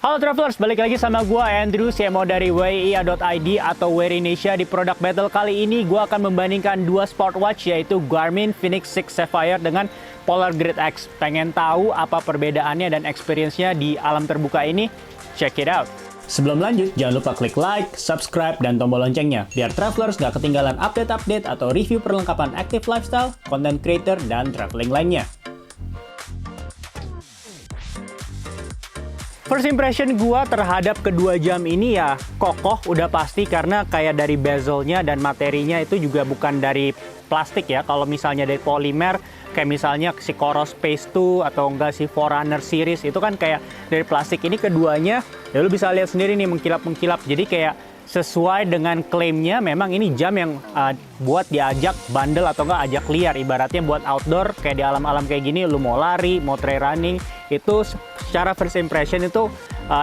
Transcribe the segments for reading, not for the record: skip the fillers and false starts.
Halo Travelers, balik lagi sama gua Andrew, CMO dari WIA.id atau Wear Indonesia. Di Product Battle kali ini gua akan membandingkan dua smartwatch, yaitu Garmin Fenix 6 Sapphire dengan Polar Grid X. Pengen tahu apa perbedaannya dan experience-nya di alam terbuka ini? Check it out! Sebelum lanjut, jangan lupa klik like, subscribe, dan tombol loncengnya biar Travelers nggak ketinggalan update-update atau review perlengkapan active lifestyle, content creator, dan traveling lainnya. First impression gua terhadap kedua jam ini ya kokoh udah pasti, karena kayak dari bezelnya dan materinya itu juga bukan dari plastik ya. Kalau misalnya dari polimer kayak misalnya si Coros Space 2 atau enggak si Forerunner series itu kan kayak dari plastik. Ini keduanya ya lu bisa lihat sendiri nih, mengkilap-mengkilap. Jadi kayak sesuai dengan klaimnya memang ini jam yang buat diajak bandel atau enggak ajak liar, ibaratnya buat outdoor kayak di alam-alam kayak gini. Lu mau lari, mau trail running, itu secara first impression itu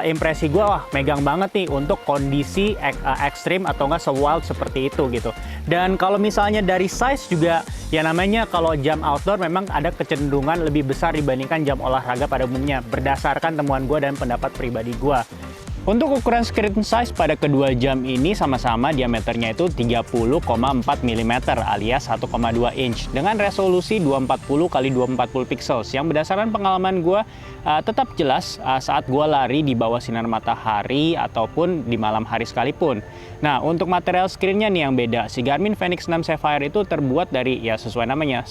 impresi gue, wah megang banget nih untuk kondisi ekstrim atau enggak se-wild seperti itu gitu. Dan kalau misalnya dari size juga ya, namanya kalau jam outdoor memang ada kecenderungan lebih besar dibandingkan jam olahraga pada umumnya, berdasarkan temuan gue dan pendapat pribadi gue. Untuk ukuran screen size pada kedua jam ini sama-sama diameternya itu 30,4 mm alias 1,2 inch dengan resolusi 240 x 240 pixels yang berdasarkan pengalaman gue tetap jelas saat gue lari di bawah sinar matahari ataupun di malam hari sekalipun. Nah, untuk material screennya nih yang beda. Si Garmin Fenix 6 Sapphire itu terbuat dari ya sesuai namanya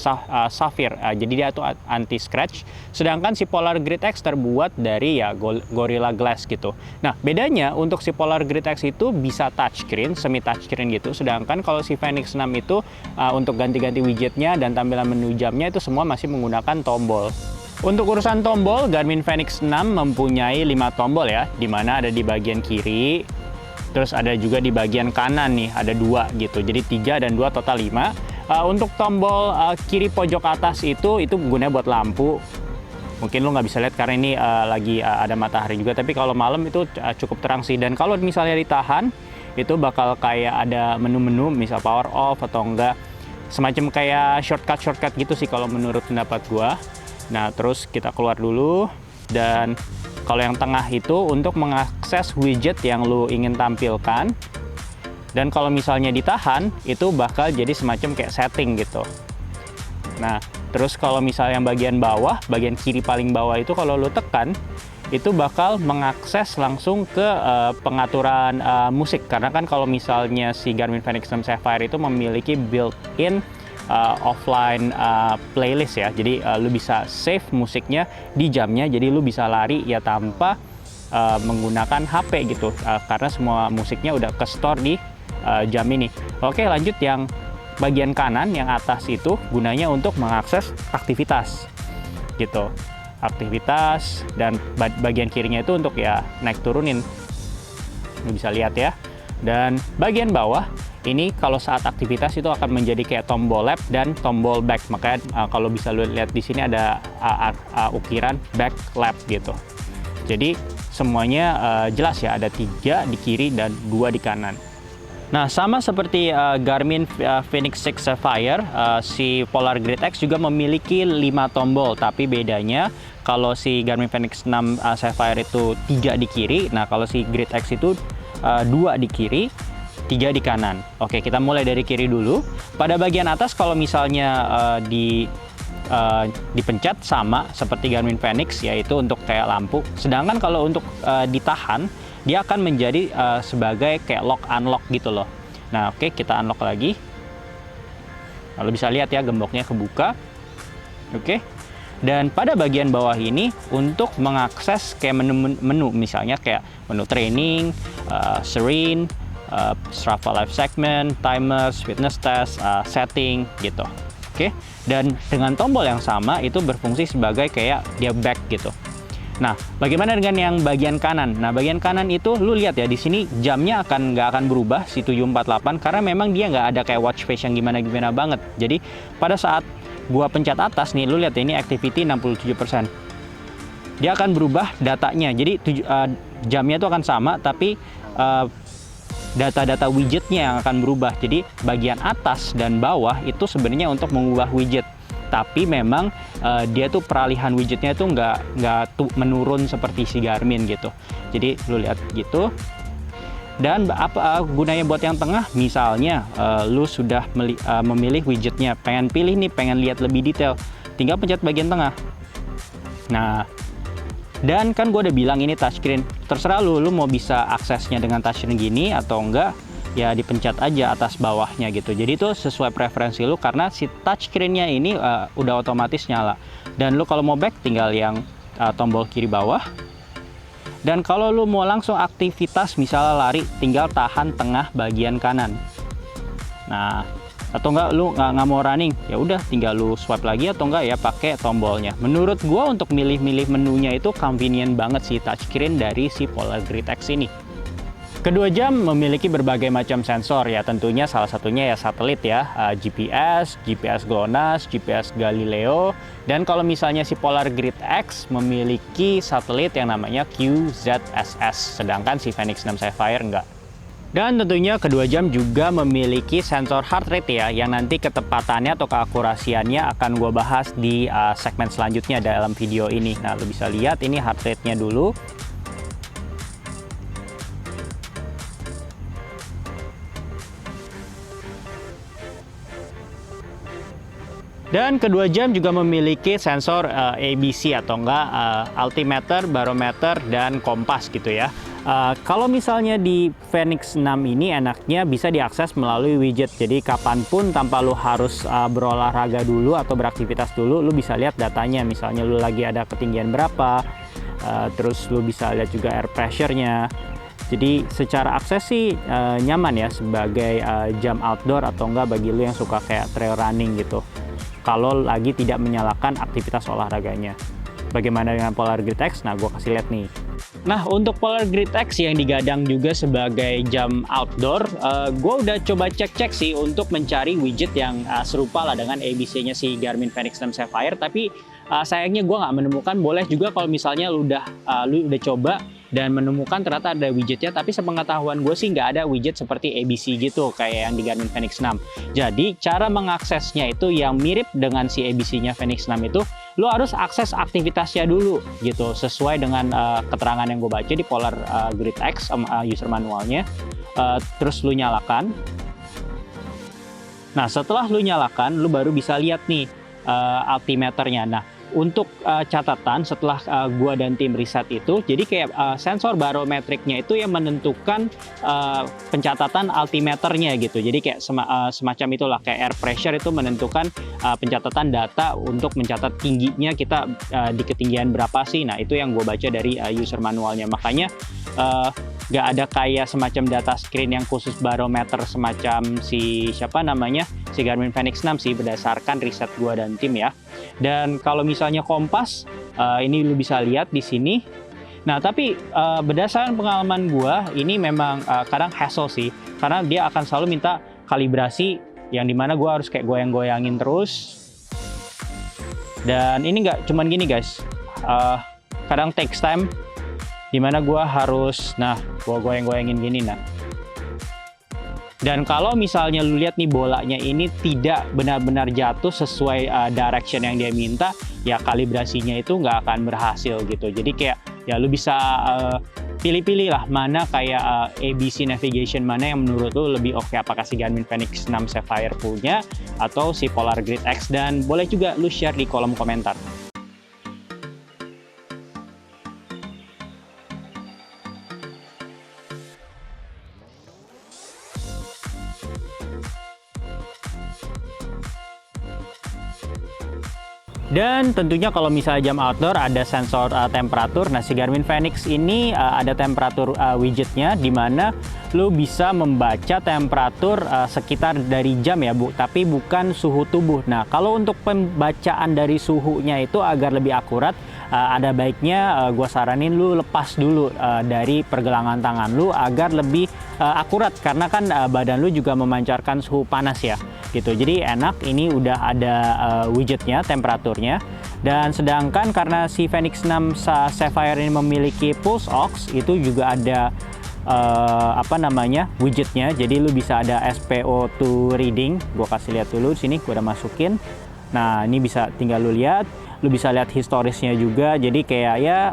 sapphire, jadi dia tuh anti scratch, sedangkan si Polar Grid X terbuat dari ya Gorilla Glass gitu. Nah, bedanya untuk si Polar Grid X itu bisa touchscreen, semi touchscreen gitu, sedangkan kalau si Fenix 6 itu untuk ganti-ganti widgetnya dan tampilan menu jamnya itu semua masih menggunakan tombol. Untuk urusan tombol, Garmin Fenix 6 mempunyai 5 tombol ya, dimana ada di bagian kiri, terus ada juga di bagian kanan nih, ada 2 gitu, jadi 3 dan 2 total 5. Untuk tombol kiri pojok atas itu gunanya buat lampu. Mungkin lo nggak bisa lihat karena ini lagi ada matahari juga, tapi kalau malam itu cukup terang sih. Dan kalau misalnya ditahan, itu bakal kayak ada menu-menu, misal power off atau enggak, semacam kayak shortcut gitu sih kalau menurut pendapat gua. Nah, terus kita keluar dulu, dan kalau yang tengah itu untuk mengakses widget yang lo ingin tampilkan. Dan kalau misalnya ditahan, itu bakal jadi semacam kayak setting gitu. Nah, terus kalau misalnya yang bagian bawah, bagian kiri paling bawah itu kalau lo tekan, itu bakal mengakses langsung ke pengaturan musik. Karena kan kalau misalnya si Garmin Fenix 6 Sapphire itu memiliki built-in offline playlist ya. Jadi lo bisa save musiknya di jamnya, jadi lo bisa lari ya tanpa menggunakan HP gitu. Karena semua musiknya udah ke-store di jam ini. Oke, lanjut yang bagian kanan yang atas itu gunanya untuk mengakses aktivitas gitu, aktivitas, dan bagian kirinya itu untuk ya naik turunin, lu bisa lihat ya. Dan bagian bawah ini kalau saat aktivitas itu akan menjadi kayak tombol lap dan tombol back, makanya kalau bisa lu lihat di sini ada ukiran back lap gitu. Jadi semuanya jelas ya, ada 3 di kiri dan 2 di kanan. Nah, sama seperti Garmin Fenix 6 Sapphire, si Polar Grid X juga memiliki 5 tombol, tapi bedanya kalau si Garmin Fenix 6 Sapphire itu 3 di kiri, nah kalau si Grid X itu 2 di kiri, 3 di kanan. Oke, kita mulai dari kiri dulu. Pada bagian atas kalau misalnya dipencet sama seperti Garmin Fenix, yaitu untuk kayak lampu. Sedangkan kalau untuk ditahan, dia akan menjadi sebagai kayak lock unlock gitu loh. Nah, oke, kita unlock lagi. Lalu bisa lihat ya, gemboknya kebuka. Oke. Dan pada bagian bawah ini untuk mengakses kayak menu misalnya kayak menu training, serene, Strava live segment, timers, fitness test, setting gitu. Oke. Dan dengan tombol yang sama itu berfungsi sebagai kayak dia back gitu. Nah, bagaimana dengan yang bagian kanan? Nah, bagian kanan itu lu lihat ya, di sini jamnya nggak akan berubah si 748 karena memang dia nggak ada kayak watch face yang gimana-gimana banget. Jadi pada saat gua pencet atas nih, lu lihat ya, ini activity 67%. Dia akan berubah datanya. Jadi jamnya itu akan sama, tapi data-data widgetnya yang akan berubah. Jadi bagian atas dan bawah itu sebenarnya untuk mengubah widget. tapi memang dia tuh peralihan widgetnya tuh nggak menurun seperti si Garmin gitu. Jadi lu lihat gitu. Dan apa gunanya buat yang tengah? Misalnya lu sudah memilih widgetnya, pengen pilih nih, pengen lihat lebih detail, tinggal pencet bagian tengah. Nah, dan kan gue udah bilang ini touchscreen, terserah lu mau bisa aksesnya dengan touchscreen gini atau enggak, ya dipencet aja atas bawahnya gitu. Jadi itu sesuai preferensi lu, karena si touchscreen-nya ini udah otomatis nyala. Dan lu kalau mau back tinggal yang tombol kiri bawah. Dan kalau lu mau langsung aktivitas misalnya lari, tinggal tahan tengah bagian kanan. Nah, atau enggak lu nggak mau running, ya udah tinggal lu swipe lagi, atau enggak ya pakai tombolnya. Menurut gua untuk milih-milih menunya itu convenient banget sih touchscreen dari si Polar Grid X ini. Kedua jam memiliki berbagai macam sensor ya, tentunya salah satunya ya satelit ya, GPS, GPS GLONASS, GPS Galileo, dan kalau misalnya si Polar Grid X memiliki satelit yang namanya QZSS, sedangkan si Fenix 6 Sapphire enggak. Dan tentunya kedua jam juga memiliki sensor heart rate ya, yang nanti ketepatannya atau keakurasiannya akan gue bahas di segmen selanjutnya dalam video ini. Nah, lo bisa lihat ini heart rate-nya dulu. Dan kedua jam juga memiliki sensor ABC atau enggak altimeter, barometer, dan kompas gitu ya. Kalau misalnya di Fenix 6 ini enaknya bisa diakses melalui widget. Jadi kapanpun tanpa lu harus berolahraga dulu atau beraktivitas dulu, lu bisa lihat datanya. Misalnya lu lagi ada ketinggian berapa, terus lu bisa lihat juga air pressure-nya. Jadi secara akses sih nyaman ya sebagai jam outdoor atau enggak bagi lu yang suka kayak trail running gitu, kalau lagi tidak menyalakan aktivitas olahraganya. Bagaimana dengan Polar Grid X? Nah, gue kasih lihat nih. Nah, untuk Polar Grid X yang digadang juga sebagai jam outdoor, gue udah coba cek-cek sih untuk mencari widget yang serupa lah dengan ABC-nya si Garmin Fenix 6 Sapphire, tapi sayangnya gue nggak menemukan. Boleh juga kalau misalnya lu udah coba dan menemukan ternyata ada widgetnya, tapi sepengetahuan gue sih nggak ada widget seperti ABC gitu kayak yang di Garmin Fenix 6. Jadi cara mengaksesnya itu yang mirip dengan si ABC-nya Fenix 6 itu, lo harus akses aktivitasnya dulu gitu, sesuai dengan keterangan yang gue baca di Polar Grid X user manualnya. Terus lo nyalakan. Nah, setelah lo nyalakan, lo baru bisa lihat nih altimeternya. Nah, untuk catatan setelah gua dan tim riset itu, jadi kayak sensor barometriknya itu yang menentukan pencatatan altimeternya gitu. Jadi kayak semacam itulah, kayak air pressure itu menentukan pencatatan data untuk mencatat tingginya kita di ketinggian berapa sih. Nah, itu yang gua baca dari user manualnya. Makanya nggak ada kayak semacam data screen yang khusus barometer semacam si Garmin Fenix 6 sih, berdasarkan riset gua dan tim ya. Dan kalau misalnya kompas, ini lu bisa lihat di sini. Nah, tapi berdasarkan pengalaman gua, ini memang kadang hassle sih, karena dia akan selalu minta kalibrasi yang dimana gua harus kayak goyang-goyangin terus. Dan ini nggak cuman gini guys, kadang takes time, dimana gua harus, gua goyang-goyangin gini. Dan kalau misalnya lu lihat nih bolanya ini tidak benar-benar jatuh sesuai direction yang dia minta, ya kalibrasinya itu nggak akan berhasil gitu. Jadi kayak ya lu bisa pilih-pilih lah mana kayak ABC navigation mana yang menurut lu lebih oke, apakah si Garmin Fenix 6 Sapphire punya atau si Polar Grid X, dan boleh juga lu share di kolom komentar. Dan tentunya kalau misalnya jam outdoor ada sensor temperatur. Nah, si Garmin Fenix ini ada temperatur widgetnya, di mana lo bisa membaca temperatur sekitar dari jam ya, tapi bukan suhu tubuh. Nah, kalau untuk pembacaan dari suhunya itu agar lebih akurat, ada baiknya gue saranin lu lepas dulu dari pergelangan tangan lu agar lebih akurat, karena kan badan lu juga memancarkan suhu panas ya gitu. Jadi enak ini udah ada widgetnya temperaturnya. Dan sedangkan karena si Fenix 6 Sapphire ini memiliki pulse ox, itu juga ada widgetnya. Jadi lu bisa ada SpO2 reading. Gue kasih lihat dulu di sini, gue udah masukin. Nah, ini bisa tinggal lu lihat, lu bisa lihat historisnya juga. Jadi kayak ya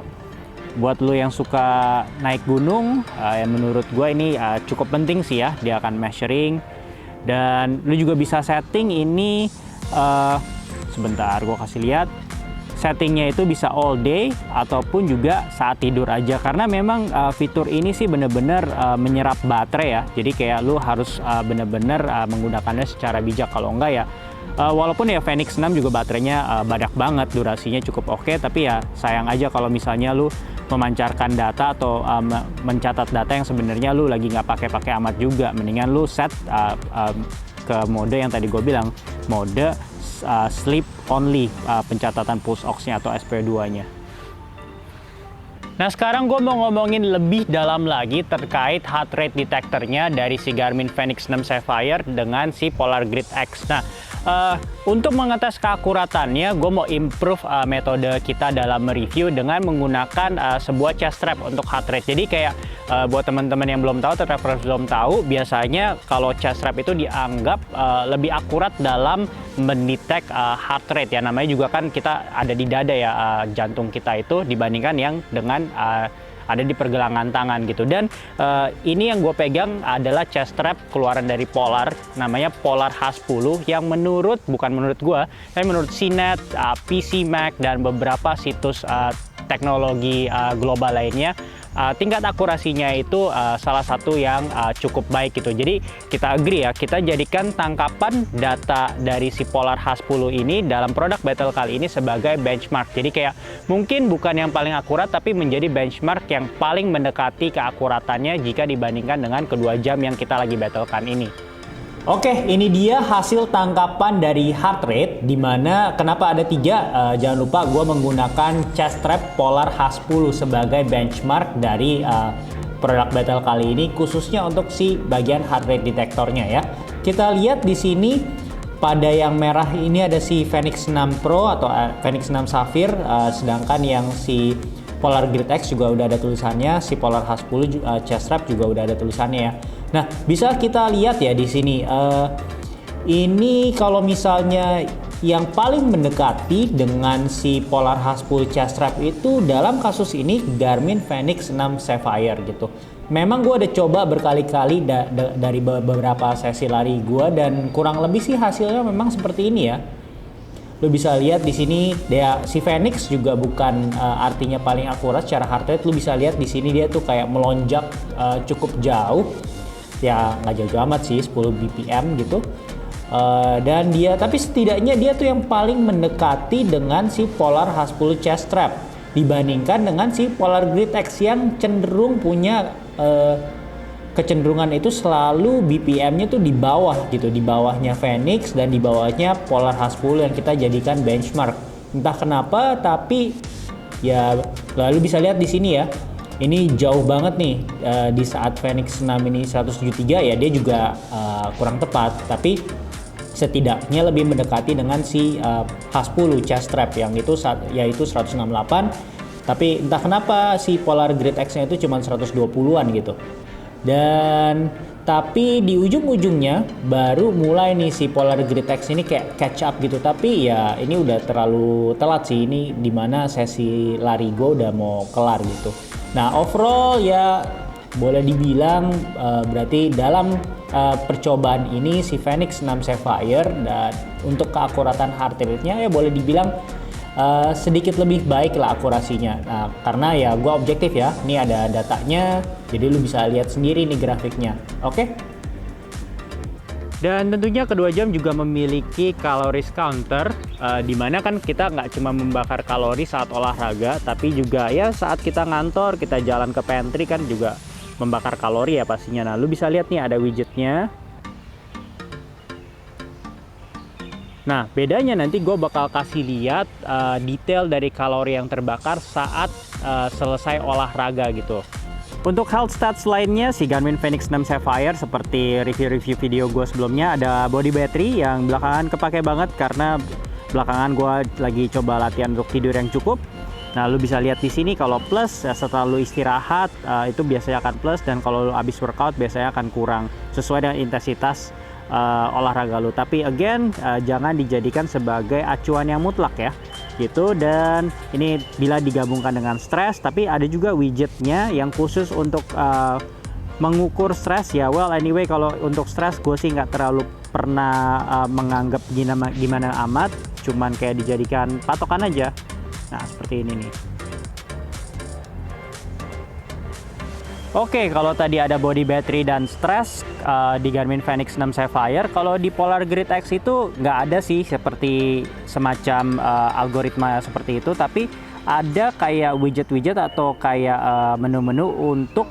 buat lu yang suka naik gunung, yang menurut gue ini cukup penting sih ya. Dia akan measuring dan lu juga bisa setting ini. Sebentar, gue kasih lihat. Settingnya itu bisa all day ataupun juga saat tidur aja, karena memang fitur ini sih bener-bener menyerap baterai ya. Jadi kayak lu harus bener-bener menggunakannya secara bijak. Kalau enggak ya walaupun ya Fenix 6 juga baterainya banyak banget, durasinya cukup oke, tapi ya sayang aja kalau misalnya lu memancarkan data atau mencatat data yang sebenarnya lu lagi nggak pakai amat juga. Mendingan lu set ke mode yang tadi gue bilang, mode sleep only, pencatatan pulse ox-nya atau SP2-nya. Nah, sekarang gue mau ngomongin lebih dalam lagi terkait heart rate detectornya dari si Garmin Fenix 6 Sapphire dengan si Polar Grid X. Nah, untuk mengetes keakuratannya, gue mau improve metode kita dalam mereview dengan menggunakan sebuah chest strap untuk heart rate. Jadi kayak buat teman-teman yang belum tahu, travelers belum tahu, biasanya kalau chest strap itu dianggap lebih akurat dalam mendetek heart rate ya. Namanya juga kan kita ada di dada ya, jantung kita itu, dibandingkan yang dengan ada di pergelangan tangan gitu. Dan ini yang gue pegang adalah chest strap keluaran dari Polar, namanya Polar H10, yang bukan menurut gue, tapi menurut CNET, PCMag, dan beberapa situs teknologi global lainnya, tingkat akurasinya itu salah satu yang cukup baik gitu. Jadi kita agree ya, kita jadikan tangkapan data dari si Polar H10 ini dalam produk battle kali ini sebagai benchmark. Jadi kayak mungkin bukan yang paling akurat, tapi menjadi benchmark yang paling mendekati keakuratannya jika dibandingkan dengan kedua jam yang kita lagi battlekan ini. Oke, ini dia hasil tangkapan dari heart rate, dimana kenapa ada 3, jangan lupa gue menggunakan chest strap Polar H10 sebagai benchmark dari produk battle kali ini, khususnya untuk si bagian heart rate detektornya ya. Kita lihat di sini pada yang merah ini ada si Fenix 6 Pro atau Fenix 6 Sapphire, sedangkan yang si Polar Grid X juga udah ada tulisannya, si Polar H10 chest strap juga udah ada tulisannya ya. Nah, bisa kita lihat ya di sini. Ini kalau misalnya yang paling mendekati dengan si Polar H10 chest strap itu dalam kasus ini Garmin Fenix 6 Sapphire gitu. Memang gue udah coba berkali-kali dari beberapa sesi lari gue, dan kurang lebih sih hasilnya memang seperti ini ya. Lo bisa lihat di sini dia si Fenix juga bukan artinya paling akurat secara heart rate. Lo bisa lihat di sini dia tuh kayak melonjak cukup jauh. Ya nggak jauh-jauh amat sih, 10 bpm gitu. Dan dia, tapi setidaknya dia tuh yang paling mendekati dengan si Polar H10 chest strap dibandingkan dengan si Polar Grid X yang cenderung punya kecenderungan itu selalu BPM-nya tuh di bawah gitu, di bawahnya Fenix dan di bawahnya Polar H10 yang kita jadikan benchmark. Entah kenapa, tapi ya lalu bisa lihat di sini ya. Ini jauh banget nih, di saat Fenix 6 ini 173 ya, dia juga kurang tepat, tapi setidaknya lebih mendekati dengan si H10 chest strap yang itu yaitu 168. Tapi entah kenapa si Polar Grid X-nya itu cuma 120-an gitu. Dan tapi di ujung-ujungnya baru mulai nih si Polar Grid X ini kayak catch up gitu. Tapi ya ini udah terlalu telat sih, ini dimana sesi lari gue udah mau kelar gitu. Nah overall ya boleh dibilang berarti dalam percobaan ini si Fenix 6 Sapphire dan untuk keakuratan heart rate-nya ya boleh dibilang sedikit lebih baik lah akurasinya. Nah, karena ya gue objektif ya, ini ada datanya, jadi lu bisa lihat sendiri nih grafiknya. Oke? Dan tentunya kedua jam juga memiliki calories counter, di mana kan kita nggak cuma membakar kalori saat olahraga, tapi juga ya saat kita ngantor, kita jalan ke pantry kan juga membakar kalori ya pastinya. Nah, lu bisa lihat nih ada widgetnya. Nah, bedanya nanti gue bakal kasih lihat detail dari kalori yang terbakar saat selesai olahraga gitu. Untuk health stats lainnya, si Garmin Fenix 6 Sapphire seperti review-review video gue sebelumnya, ada body battery yang belakangan kepake banget karena belakangan gue lagi coba latihan untuk tidur yang cukup. Nah, lu bisa lihat di sini kalau plus setelah lu istirahat itu biasanya akan plus, dan kalau lu habis workout biasanya akan kurang sesuai dengan intensitas olahraga lu. Tapi again, jangan dijadikan sebagai acuan yang mutlak ya gitu. Dan ini bila digabungkan dengan stres, tapi ada juga widgetnya yang khusus untuk mengukur stres ya. Well anyway, kalau untuk stres gue sih nggak terlalu pernah menganggap gimana amat, cuman kayak dijadikan patokan aja. Nah seperti ini nih. Oke, kalau tadi ada body battery dan stress di Garmin Fenix 6 Sapphire, kalau di Polar Grid X itu nggak ada sih seperti semacam algoritma seperti itu, tapi ada kayak widget-widget atau kayak menu-menu untuk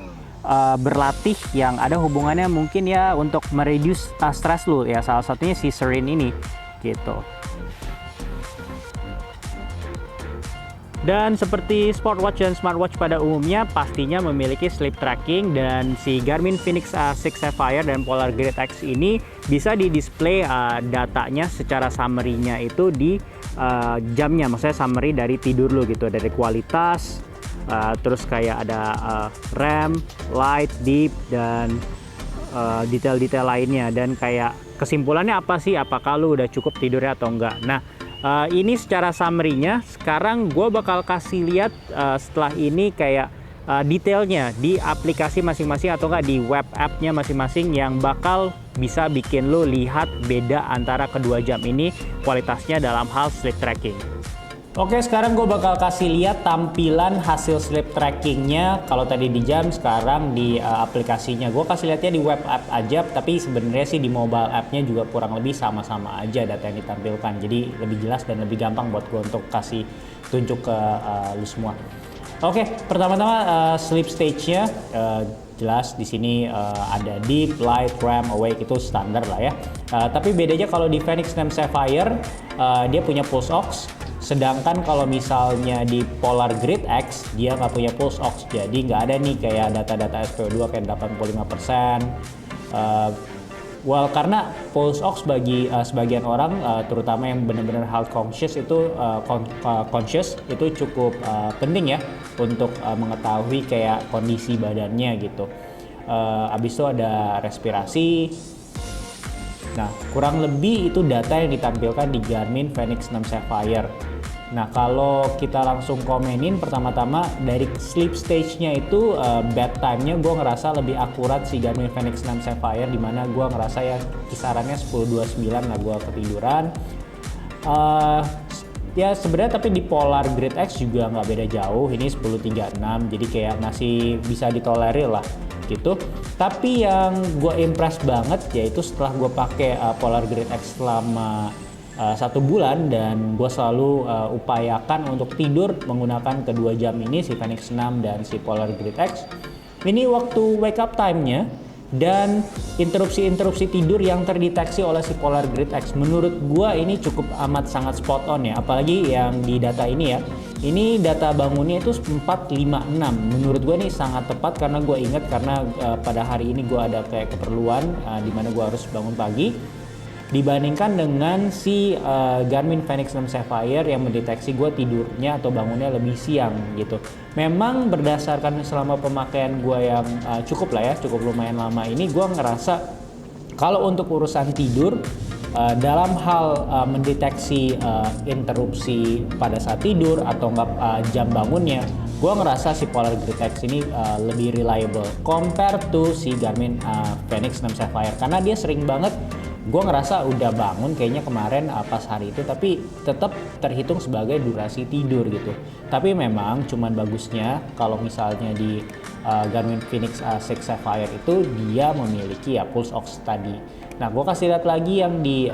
berlatih yang ada hubungannya mungkin ya untuk mereduce stress lu ya, salah satunya si Serene ini gitu. Dan seperti smartwatch dan smartwatch pada umumnya pastinya memiliki sleep tracking, dan si Garmin Fenix 6 Sapphire dan Polar Grid X ini bisa di-display datanya secara summary-nya itu di jamnya, maksudnya summary dari tidur lo gitu, dari kualitas, terus kayak ada REM, light, deep, dan detail-detail lainnya, dan kayak kesimpulannya apa sih, apakah lo udah cukup tidurnya atau enggak. Nah ini secara summary-nya. Sekarang gue bakal kasih lihat setelah ini kayak detailnya di aplikasi masing-masing atau enggak di web app-nya masing-masing yang bakal bisa bikin lo lihat beda antara kedua jam ini kualitasnya dalam hal sleep tracking. Oke, sekarang gue bakal kasih lihat tampilan hasil sleep trackingnya. Kalau tadi di jam, sekarang di aplikasinya. Gue kasih lihatnya di web app aja, tapi sebenarnya sih di mobile app-nya juga kurang lebih sama-sama aja data yang ditampilkan. Jadi lebih jelas dan lebih gampang buat gue untuk kasih tunjuk ke lu semua. Oke, pertama-tama sleep stage-nya jelas di sini ada deep, light, REM, awake, itu standar lah ya. Tapi bedanya kalau di Fenix 6 Sapphire dia punya pulse ox. Sedangkan kalau misalnya di Polar Grid X dia nggak punya pulse ox, jadi nggak ada nih kayak data-data SpO2 kayak 85%. Well, karena pulse ox bagi sebagian orang, terutama yang benar-benar health conscious itu cukup penting ya untuk mengetahui kayak kondisi badannya gitu. Abis itu ada respirasi. Nah, kurang lebih itu data yang ditampilkan di Garmin Fenix 6 Sapphire. Nah, kalau kita langsung komenin, pertama-tama dari sleep stage-nya itu bedtime-nya gue ngerasa lebih akurat si Garmin Fenix 6 Sapphire, dimana gue ngerasa ya kisarannya 10.29 lah gue ketiduran. Ya sebenarnya tapi di Polar Grid X juga nggak beda jauh, ini 10.36, jadi kayak masih bisa ditolerir lah gitu. Tapi yang gue impress banget yaitu setelah gue pakai Polar Grid X selama 1 bulan, dan gue selalu upayakan untuk tidur menggunakan kedua jam ini, si Fenix 6 dan si Polar Grid X. Ini waktu wake up time-nya dan interupsi tidur yang terdeteksi oleh si Polar Grid X, menurut gue ini cukup amat sangat spot on ya, apalagi yang di data ini ya. Ini data bangunnya itu 4.56. Menurut gue ini sangat tepat karena gue ingat karena pada hari ini gue ada kayak keperluan di mana gue harus bangun pagi. Dibandingkan dengan si Garmin Fenix 6 Sapphire yang mendeteksi gue tidurnya atau bangunnya lebih siang gitu. Memang berdasarkan selama pemakaian gue yang cukup lah ya, cukup lumayan lama ini, gue ngerasa kalau untuk urusan tidur dalam hal mendeteksi interupsi pada saat tidur atau enggak jam bangunnya, gue ngerasa si Polar Grid X ini lebih reliable compare to si Garmin Fenix 6 Sapphire, karena dia sering banget gue ngerasa udah bangun kayaknya kemarin pas hari itu, tapi tetap terhitung sebagai durasi tidur gitu. Tapi memang cuman bagusnya kalau misalnya di Garmin Fenix 6 Sapphire itu dia memiliki ya pulse ox tadi. Nah, gue kasih lihat lagi yang di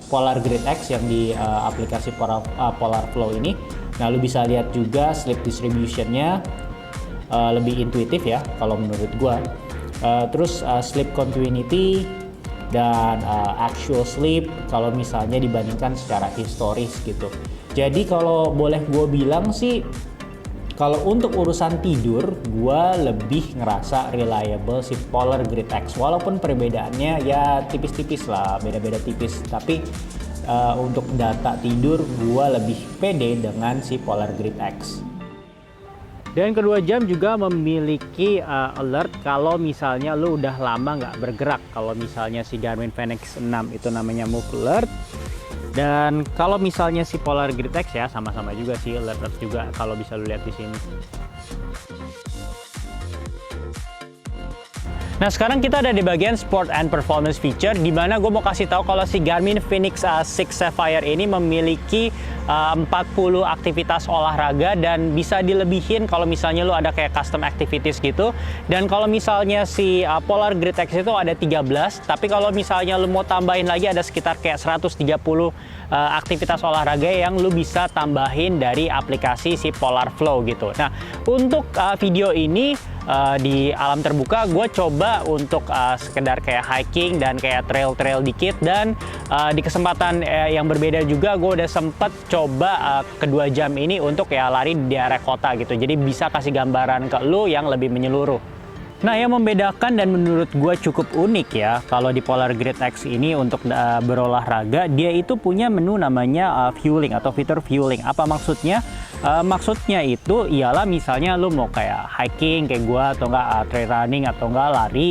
Polar Grid X yang di aplikasi Polar Flow ini. Nah, lu bisa lihat juga sleep distribution-nya lebih intuitif ya kalau menurut gue. Terus sleep continuity dan actual sleep kalau misalnya dibandingkan secara historis gitu. Jadi kalau boleh gue bilang sih, kalau untuk urusan tidur gue lebih ngerasa reliable si Polar Grid X, walaupun perbedaannya ya tipis-tipis lah, beda-beda tipis, tapi untuk data tidur gue lebih pede dengan si Polar Grid X. Dan kedua jam juga memiliki alert kalau misalnya lu udah lama nggak bergerak. Kalau misalnya si Garmin Fenix 6 itu namanya Move Alert. Dan kalau misalnya si Polar Grid X ya sama-sama juga sih alert juga kalau bisa lu lihat di sini. Nah sekarang kita ada di bagian Sport and Performance Feature, di mana gue mau kasih tahu kalau si Garmin Fenix 6 Sapphire ini memiliki 40 aktivitas olahraga dan bisa dilebihin kalau misalnya lu ada kayak custom activities gitu. Dan kalau misalnya si Polar Grid X itu ada 13, tapi kalau misalnya lu mau tambahin lagi ada sekitar kayak 130 aktivitas olahraga yang lu bisa tambahin dari aplikasi si Polar Flow gitu. Nah untuk video ini di alam terbuka gue coba untuk sekedar kayak hiking dan kayak trail-trail dikit, dan di kesempatan yang berbeda juga gue udah sempet coba kedua jam ini untuk ya lari di area kota gitu, jadi bisa kasih gambaran ke lu yang lebih menyeluruh. Nah yang membedakan dan menurut gue cukup unik ya kalau di Polar Grid X ini untuk berolahraga, dia itu punya menu namanya fueling atau fitur fueling. Apa maksudnya? Maksudnya itu ialah misalnya lu mau kayak hiking kayak gue atau enggak trail running atau enggak lari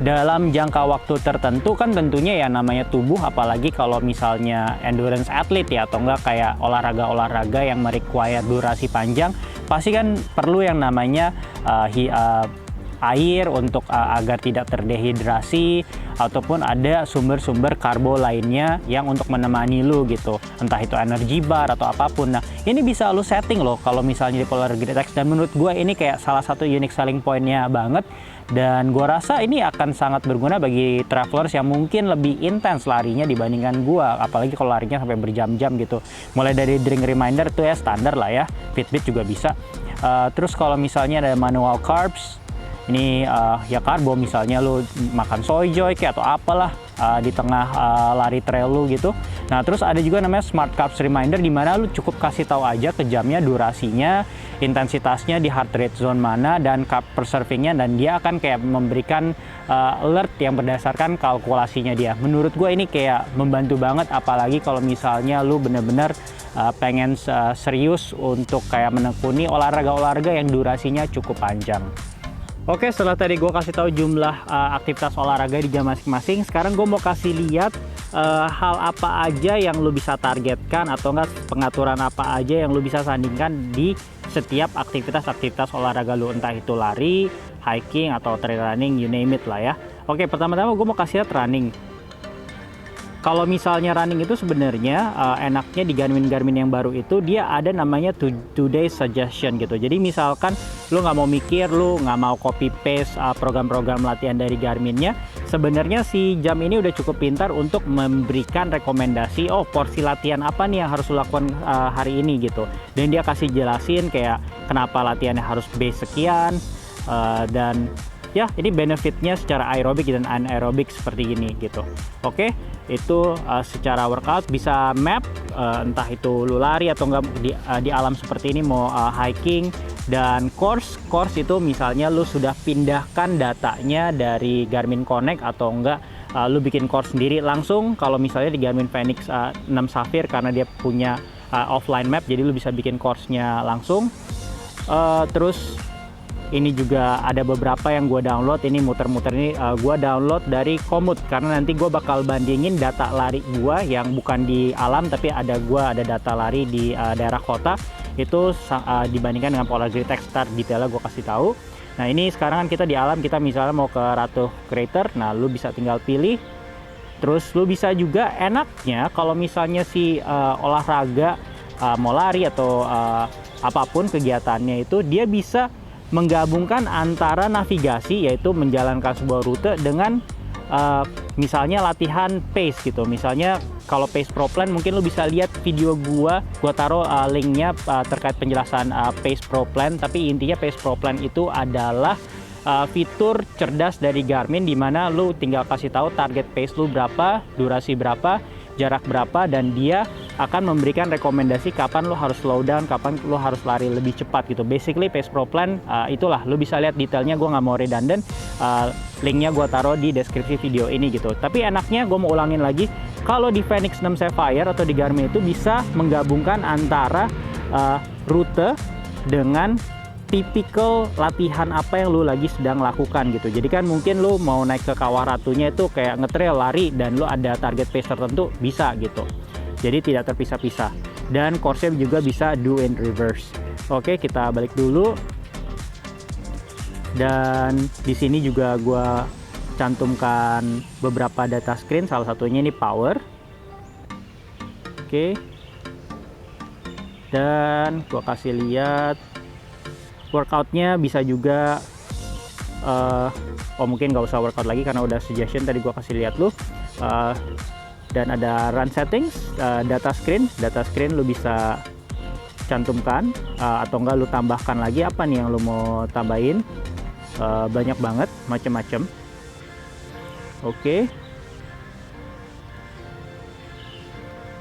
dalam jangka waktu tertentu, kan tentunya ya namanya tubuh, apalagi kalau misalnya endurance athlete ya atau enggak kayak olahraga-olahraga yang merequire durasi panjang, pasti kan perlu yang namanya air untuk agar tidak terdehidrasi, ataupun ada sumber-sumber karbo lainnya yang untuk menemani lu gitu, entah itu energy bar atau apapun. Nah ini bisa lu setting loh kalau misalnya di Polar Grid X, dan menurut gue ini kayak salah satu unique selling pointnya banget, dan gue rasa ini akan sangat berguna bagi travelers yang mungkin lebih intens larinya dibandingkan gue, apalagi kalau larinya sampai berjam-jam gitu. Mulai dari drink reminder tuh ya standar lah ya, Fitbit juga bisa. Terus kalau misalnya ada manual carbs, ini ya karbo, misalnya lu makan soy joy kayak atau apalah di tengah lari trail lu gitu. Nah terus ada juga namanya smart carbs reminder, di mana lu cukup kasih tahu aja ke jamnya durasinya, intensitasnya, di heart rate zone mana, dan carb per servingnya, dan dia akan kayak memberikan alert yang berdasarkan kalkulasinya dia. Menurut gue ini kayak membantu banget, apalagi kalau misalnya lu bener-bener pengen serius untuk kayak menekuni olahraga-olahraga yang durasinya cukup panjang. Oke, setelah tadi gue kasih tahu jumlah aktivitas olahraga di jam masing-masing, sekarang gue mau kasih lihat hal apa aja yang lu bisa targetkan atau enggak pengaturan apa aja yang lu bisa sandingkan di setiap aktivitas olahraga lu, entah itu lari, hiking, atau trail running, you name it lah ya. Oke, pertama-tama gue mau kasih lihat running. Kalau misalnya running itu sebenarnya enaknya di Garmin yang baru itu dia ada namanya today suggestion gitu. Jadi misalkan lu nggak mau mikir, lu nggak mau copy paste program-program latihan dari Garminnya, sebenarnya si jam ini udah cukup pintar untuk memberikan rekomendasi, oh porsi latihan apa nih yang harus lu lakukan hari ini gitu. Dan dia kasih jelasin kayak kenapa latihannya harus base sekian, dan ya ini benefitnya secara aerobik dan anaerobik seperti ini gitu. Oke, itu secara workout bisa map, entah itu lu lari atau enggak di alam seperti ini, mau hiking. Dan course itu misalnya lu sudah pindahkan datanya dari Garmin Connect atau enggak lu bikin course sendiri langsung. Kalau misalnya di Garmin Fenix 6 Sapphire karena dia punya offline map, jadi lu bisa bikin course-nya langsung. Terus ini juga ada beberapa yang gue download, ini muter-muter ini gue download dari Komoot, karena nanti gue bakal bandingin data lari gue yang bukan di alam, tapi ada data lari di daerah kota, itu dibandingkan dengan Polar Grid X. Detailnya gue kasih tahu. Nah ini sekarang kan kita di alam, kita misalnya mau ke Ratu Crater, nah lu bisa tinggal pilih. Terus lu bisa juga enaknya kalau misalnya si olahraga mau lari atau apapun kegiatannya itu, dia bisa menggabungkan antara navigasi, yaitu menjalankan sebuah rute, dengan misalnya latihan pace gitu. Misalnya kalau pace pro plan, mungkin lu bisa lihat video gua taruh linknya terkait penjelasan pace pro plan. Tapi intinya pace pro plan itu adalah fitur cerdas dari Garmin, di mana lu tinggal kasih tahu target pace lu berapa, durasi berapa, jarak berapa, dan dia akan memberikan rekomendasi kapan lo harus slow down, kapan lo harus lari lebih cepat gitu. Basically Pace Pro Plan itulah, lo bisa lihat detailnya, gue nggak mau redundant, linknya gue taruh di deskripsi video ini gitu. Tapi enaknya gue mau ulangin lagi, kalau di Fenix 6 Sapphire atau di Garmin itu bisa menggabungkan antara rute dengan tipikal latihan apa yang lu lagi sedang lakukan gitu. Jadi kan mungkin lu mau naik ke Kawah Ratunya itu kayak ngetrail, lari, dan lu ada target pace tertentu, bisa gitu. Jadi tidak terpisah-pisah. Dan course-nya juga bisa do in reverse. Oke, kita balik dulu. Dan di sini juga gua cantumkan beberapa data screen, salah satunya ini power. Oke. Dan gua kasih lihat workoutnya, bisa juga mungkin nggak usah workout lagi karena udah suggestion tadi gua kasih lihat lu. Dan ada run settings, data screen lu bisa cantumkan, atau enggak lu tambahkan lagi apa nih yang lu mau tambahin. Banyak banget, macem-macem. Oke.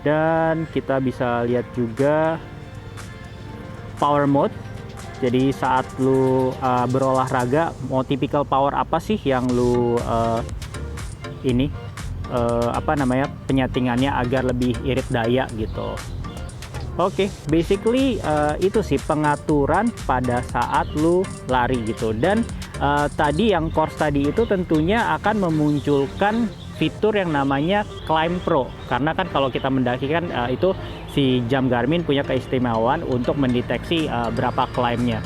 Dan kita bisa lihat juga power mode. Jadi saat lu berolahraga, mau tipikal power apa sih yang lu penyetingannya agar lebih irit daya gitu. Oke, basically itu sih pengaturan pada saat lu lari gitu. Dan tadi yang course tadi itu tentunya akan memunculkan fitur yang namanya Climb Pro, karena kan kalau kita mendaki kan itu si jam Garmin punya keistimewaan untuk mendeteksi berapa climbnya.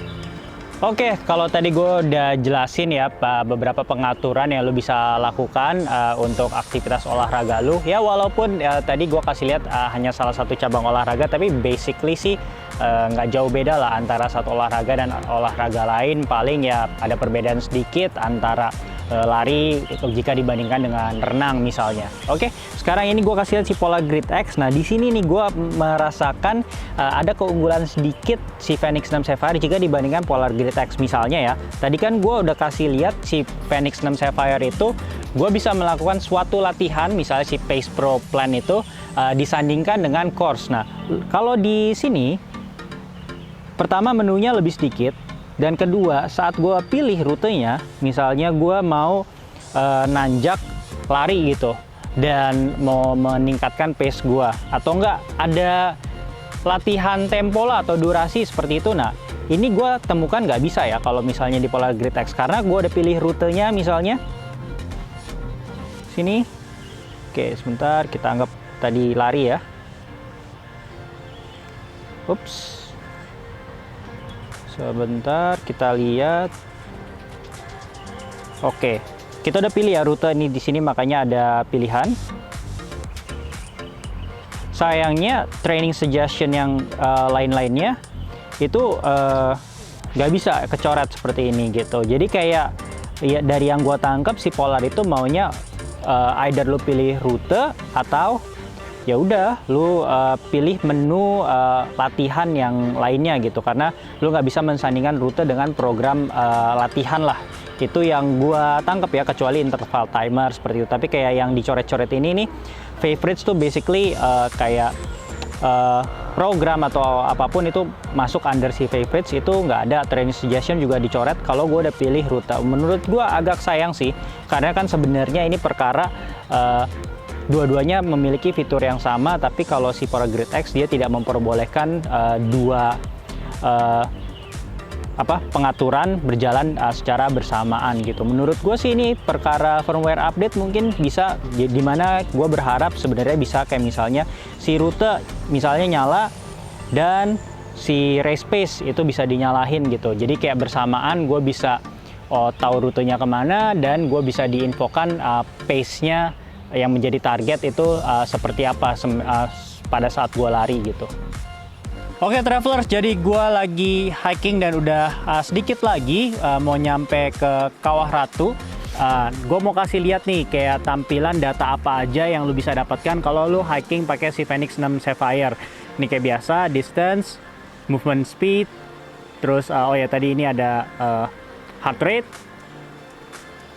Oke, kalau tadi gue udah jelasin ya beberapa pengaturan yang lu bisa lakukan untuk aktivitas olahraga lu. Ya walaupun tadi gue kasih lihat hanya salah satu cabang olahraga, tapi basically sih nggak jauh beda lah antara satu olahraga dan olahraga lain. Paling ya ada perbedaan sedikit antara lari jika dibandingkan dengan renang misalnya. Oke, sekarang ini gue kasih lihat si Polar Grid X. Nah di sini nih gue merasakan ada keunggulan sedikit si Fenix 6 Sapphire jika dibandingkan Polar Grid X misalnya ya. Tadi kan gue udah kasih lihat si Fenix 6 Sapphire itu gue bisa melakukan suatu latihan, misalnya si Pace Pro Plan itu disandingkan dengan course. Nah kalau di sini pertama menunya lebih sedikit. Dan kedua, saat gue pilih rutenya, misalnya gue mau nanjak lari gitu, dan mau meningkatkan pace gue, atau enggak ada latihan tempo lah atau durasi seperti itu. Nah, ini gue temukan nggak bisa ya kalau misalnya di Polar Grid X, karena gue udah pilih rutenya misalnya. Sini. Oke, sebentar, kita anggap tadi lari ya. Ups. Sebentar, kita lihat. Oke, kita udah pilih ya rute ini di sini, makanya ada pilihan. Sayangnya training suggestion yang lain-lainnya itu nggak bisa kecoret seperti ini gitu. Jadi kayak ya, dari yang gua tangkap si Polar itu maunya either lu pilih rute atau ya udah lu pilih menu latihan yang lainnya gitu, karena lu nggak bisa mensandingkan rute dengan program latihan lah. Itu yang gua tangkap ya, kecuali interval timer seperti itu. Tapi kayak yang dicoret-coret ini nih, favorites tuh basically kayak program atau apapun itu masuk under si favorites, itu nggak ada. Training suggestion juga dicoret kalau gue udah pilih rute. Menurut gue agak sayang sih, karena kan sebenarnya ini perkara dua-duanya memiliki fitur yang sama, tapi kalau si Polar Grid X dia tidak memperbolehkan dua pengaturan berjalan secara bersamaan gitu. Menurut gue sih ini perkara firmware update mungkin bisa, dimana gue berharap sebenarnya bisa kayak misalnya si rute misalnya nyala dan si race pace itu bisa dinyalahin gitu. Jadi kayak bersamaan gue bisa tahu rutenya kemana, dan gue bisa diinfokan pace-nya yang menjadi target itu seperti apa pada saat gue lari gitu. Oke travelers, jadi gue lagi hiking dan udah sedikit lagi mau nyampe ke Kawah Ratu. Gue mau kasih lihat nih kayak tampilan data apa aja yang lu bisa dapatkan kalau lu hiking pakai si Fenix 6 Sapphire. Ini kayak biasa, distance, movement speed, terus oh ya tadi ini ada heart rate,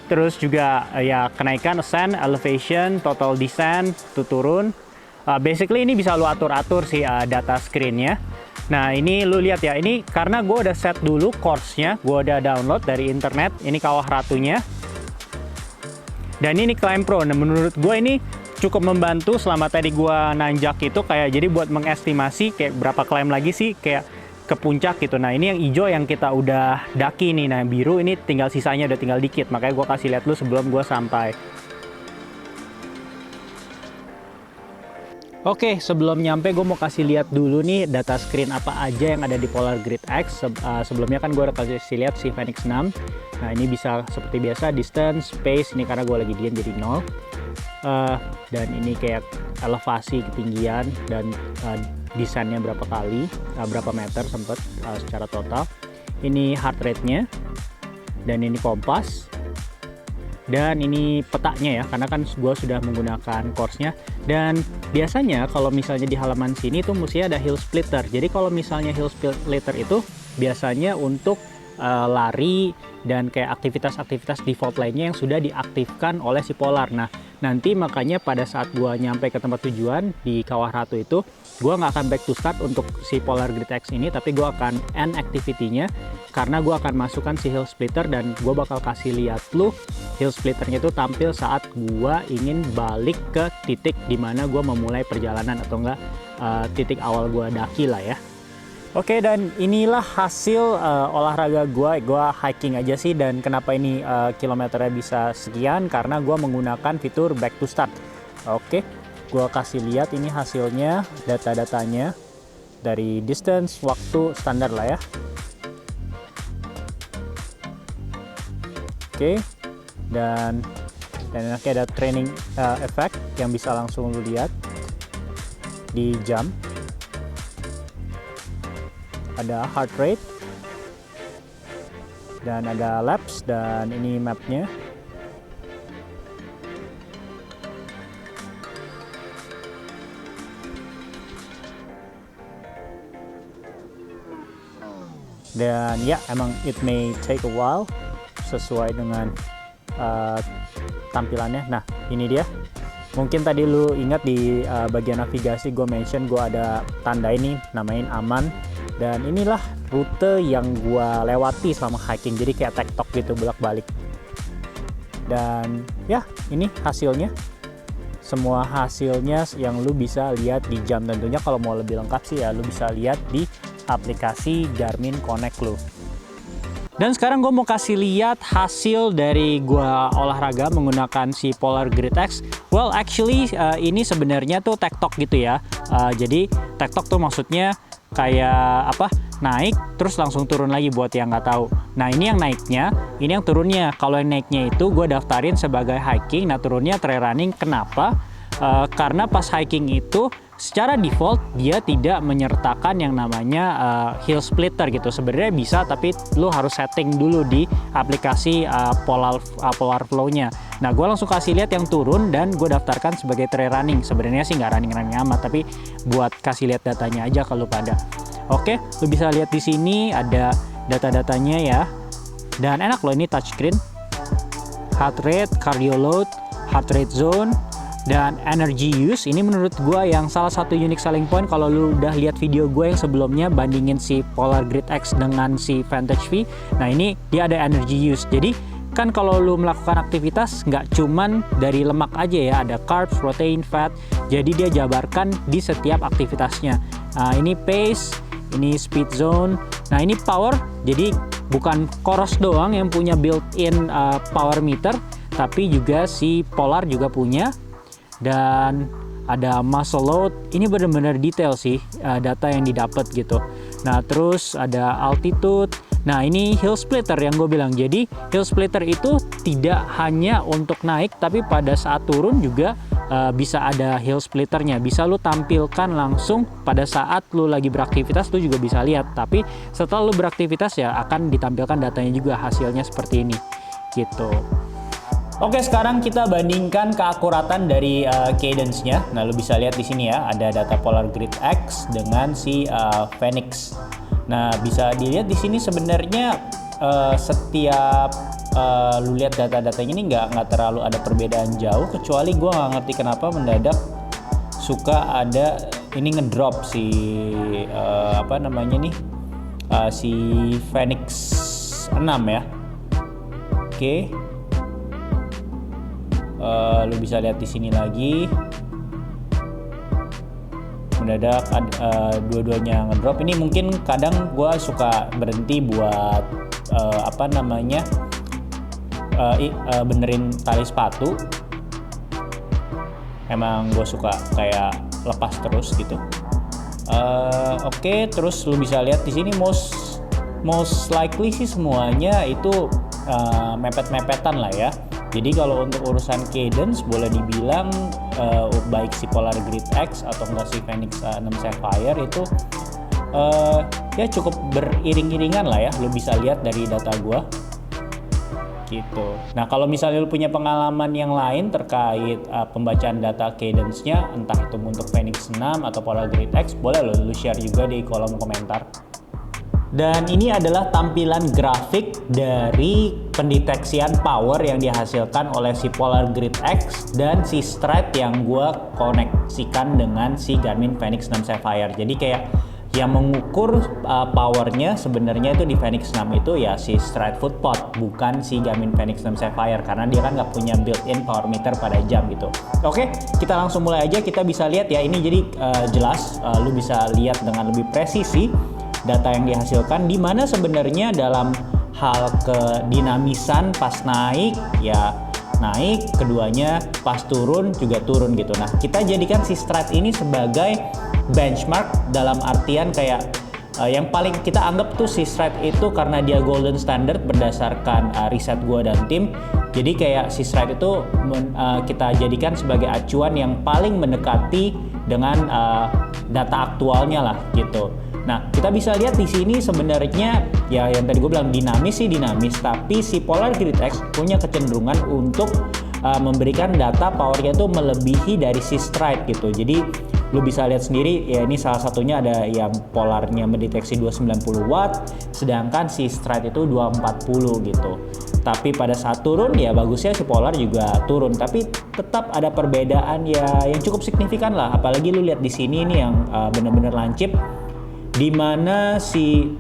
terus juga ya kenaikan, ascent, elevation, total descent, itu turun. Basically ini bisa lu atur-atur sih data screen-nya. Nah ini lu lihat ya, ini karena gue udah set dulu course-nya, gue udah download dari internet, ini Kawah Ratunya. Dan ini Climb Pro. Nah menurut gue ini cukup membantu selama tadi gue nanjak itu, kayak jadi buat mengestimasi kayak berapa climb lagi sih, kayak ke puncak gitu. Nah ini yang hijau yang kita udah daki nih, nah biru ini tinggal sisanya, udah tinggal dikit, makanya gue kasih lihat dulu sebelum gue sampai. Oke, sebelum nyampe gue mau kasih lihat dulu nih data screen apa aja yang ada di Polar Grid X. Sebelumnya kan gue udah kasih lihat si Fenix 6. Nah ini bisa seperti biasa, distance, space, ini karena gue lagi diem jadi 0. Dan ini kayak elevasi, ketinggian, dan desainnya berapa kali, berapa meter sempet secara total. Ini heart rate-nya, dan ini kompas, dan ini petanya ya, karena kan gue sudah menggunakan course-nya. Dan biasanya kalau misalnya di halaman sini tuh mesti ada hill splitter. Jadi kalau misalnya hill splitter itu biasanya untuk lari dan kayak aktivitas-aktivitas default lainnya yang sudah diaktifkan oleh si Polar. Nah nanti makanya pada saat gua nyampe ke tempat tujuan di Kawah Ratu itu, gua nggak akan back to start untuk si Polar Grid X ini, tapi gua akan end activity-nya karena gua akan masukkan si hill splitter, dan gua bakal kasih lihat lu hill splitternya itu tampil saat gua ingin balik ke titik dimana gua memulai perjalanan, atau enggak titik awal gua daki lah ya. Oke, dan inilah hasil olahraga gua hiking aja sih. Dan kenapa ini kilometernya bisa sekian, karena gua menggunakan fitur back to start. Oke, gua kasih lihat ini hasilnya, data-datanya dari distance, waktu, standar lah ya. Oke, dan nanti ada training effect yang bisa langsung lu lihat di jam. Ada heart rate, dan ada laps, dan ini mapnya. Dan ya, emang it may take a while sesuai dengan tampilannya. Nah ini dia, mungkin tadi lu ingat di bagian navigasi gue mention gue ada tanda ini namain aman. Dan inilah rute yang gua lewati selama hiking, jadi kayak tektok gitu bolak-balik. Dan ya, ini hasilnya. Semua hasilnya yang lu bisa lihat di jam. Tentunya kalau mau lebih lengkap sih ya lu bisa lihat di aplikasi Garmin Connect lu. Dan sekarang gue mau kasih lihat hasil dari gua olahraga menggunakan si Polar Grid X. Well, actually ini sebenarnya tuh tektok gitu ya. Jadi tektok tuh maksudnya kayak apa, naik terus langsung turun lagi buat yang nggak tahu. Nah ini yang naiknya, ini yang turunnya. Kalau yang naiknya itu gue daftarin sebagai hiking, nah turunnya trail running. Kenapa? Karena pas hiking itu secara default dia tidak menyertakan yang namanya hill splitter gitu. Sebenarnya bisa, tapi lu harus setting dulu di aplikasi Polar Flow-nya. Nah gue langsung kasih lihat yang turun dan gue daftarkan sebagai trail running. Sebenarnya sih nggak running amat, tapi buat kasih lihat datanya aja kalau pada. Oke, lu bisa lihat di sini ada data-datanya ya. Dan enak loh, ini touchscreen. Heart rate, cardio load, heart rate zone, dan energy use. Ini menurut gue yang salah satu unique selling point. Kalau lu udah lihat video gue yang sebelumnya bandingin si Polar Grid X dengan si Vantage V, nah ini dia ada energy use. Jadi kan kalau lu melakukan aktivitas nggak cuman dari lemak aja ya, ada carbs, protein, fat. Jadi dia jabarkan di setiap aktivitasnya. Nah ini pace, ini speed zone. Nah ini power, jadi bukan Coros doang yang punya built-in power meter, tapi juga si Polar juga punya. Dan ada muscle load, ini benar-benar detail sih data yang didapat gitu. Nah terus ada altitude. Nah ini hill splitter yang gue bilang. Jadi hill splitter itu tidak hanya untuk naik, tapi pada saat turun juga bisa ada hill splitternya. Bisa lu tampilkan langsung pada saat lu lagi beraktivitas, lu juga bisa lihat. Tapi setelah lu beraktivitas ya akan ditampilkan datanya juga, hasilnya seperti ini gitu. Oke, sekarang kita bandingkan keakuratan dari cadence-nya. Nah, lu bisa lihat di sini ya, ada data Polar Grid X dengan si Fenix. Nah, bisa dilihat di sini sebenarnya setiap lu lihat data-datanya ini nggak terlalu ada perbedaan jauh, kecuali gue nggak ngerti kenapa mendadak suka ada ini ngedrop si apa namanya nih si Fenix 6 ya. Oke. Lu bisa lihat di sini lagi. mendadak dua-duanya ngedrop. Ini mungkin kadang gue suka berhenti buat benerin tali sepatu. Emang gue suka kayak lepas terus gitu. Oke, terus lu bisa lihat di sini most likely sih semuanya itu mepet-mepetan lah ya. Jadi kalau untuk urusan cadence boleh dibilang baik si Polar Grid X atau enggak si Fenix 6 Sapphire itu ya cukup beriring-iringan lah ya. Lu bisa lihat dari data gua gitu. Nah, kalau misalnya lu punya pengalaman yang lain terkait pembacaan data cadence-nya, entah itu untuk Fenix 6 atau Polar Grid X, boleh lu share juga di kolom komentar. Dan ini adalah tampilan grafik dari pendeteksian power yang dihasilkan oleh si Polar Grid X dan si Stride yang gue koneksikan dengan si Garmin Fenix 6 Sapphire. Jadi kayak yang mengukur powernya sebenarnya itu di Fenix 6 itu ya si Stride Footpod, bukan si Garmin Fenix 6 Sapphire, karena dia kan nggak punya built-in power meter pada jam gitu. Oke, kita langsung mulai aja. Kita bisa lihat ya, ini jadi jelas lu bisa lihat dengan lebih presisi data yang dihasilkan, di mana sebenarnya dalam hal kedinamisan pas naik ya naik, keduanya pas turun juga turun gitu. Nah, kita jadikan si Stride ini sebagai benchmark dalam artian kayak yang paling kita anggap tuh si Stride itu karena dia golden standard berdasarkan riset gua dan tim. Jadi kayak si Stride itu kita jadikan sebagai acuan yang paling mendekati dengan data aktualnya lah gitu. Nah, kita bisa lihat di sini sebenarnya ya yang tadi gue bilang dinamis, tapi si Polar Grid X punya kecenderungan untuk memberikan data powernya tuh melebihi dari si Stride gitu. Jadi lu bisa lihat sendiri ya, ini salah satunya ada yang polarnya mendeteksi 290 watt, sedangkan si Stride itu 240 gitu. Tapi pada saat turun ya bagusnya si Polar juga turun, tapi tetap ada perbedaan ya yang cukup signifikan lah. Apalagi lu lihat di sini ini yang bener-bener lancip, di mana si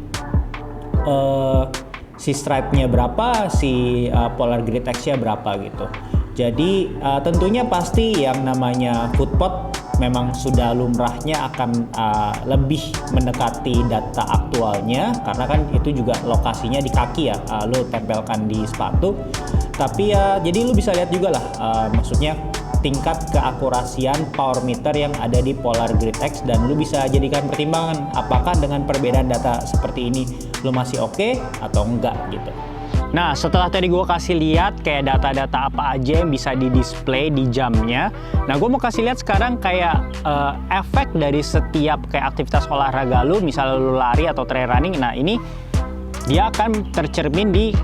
Stride-nya berapa, si Polar Grid X-nya berapa gitu. Jadi tentunya pasti yang namanya Footpod memang sudah lumrahnya akan lebih mendekati data aktualnya, karena kan itu juga lokasinya di kaki ya, lo tempelkan di sepatu. Tapi ya jadi lu bisa lihat juga lah, maksudnya tingkat keakurasian power meter yang ada di Polar Grid X, dan lu bisa jadikan pertimbangan apakah dengan perbedaan data seperti ini lu masih oke atau enggak gitu. Nah, setelah tadi gue kasih lihat kayak data-data apa aja yang bisa di-display di jamnya, nah gue mau kasih lihat sekarang kayak efek dari setiap kayak aktivitas olahraga lu, misalnya lu lari atau trail running. Nah, ini dia akan tercermin di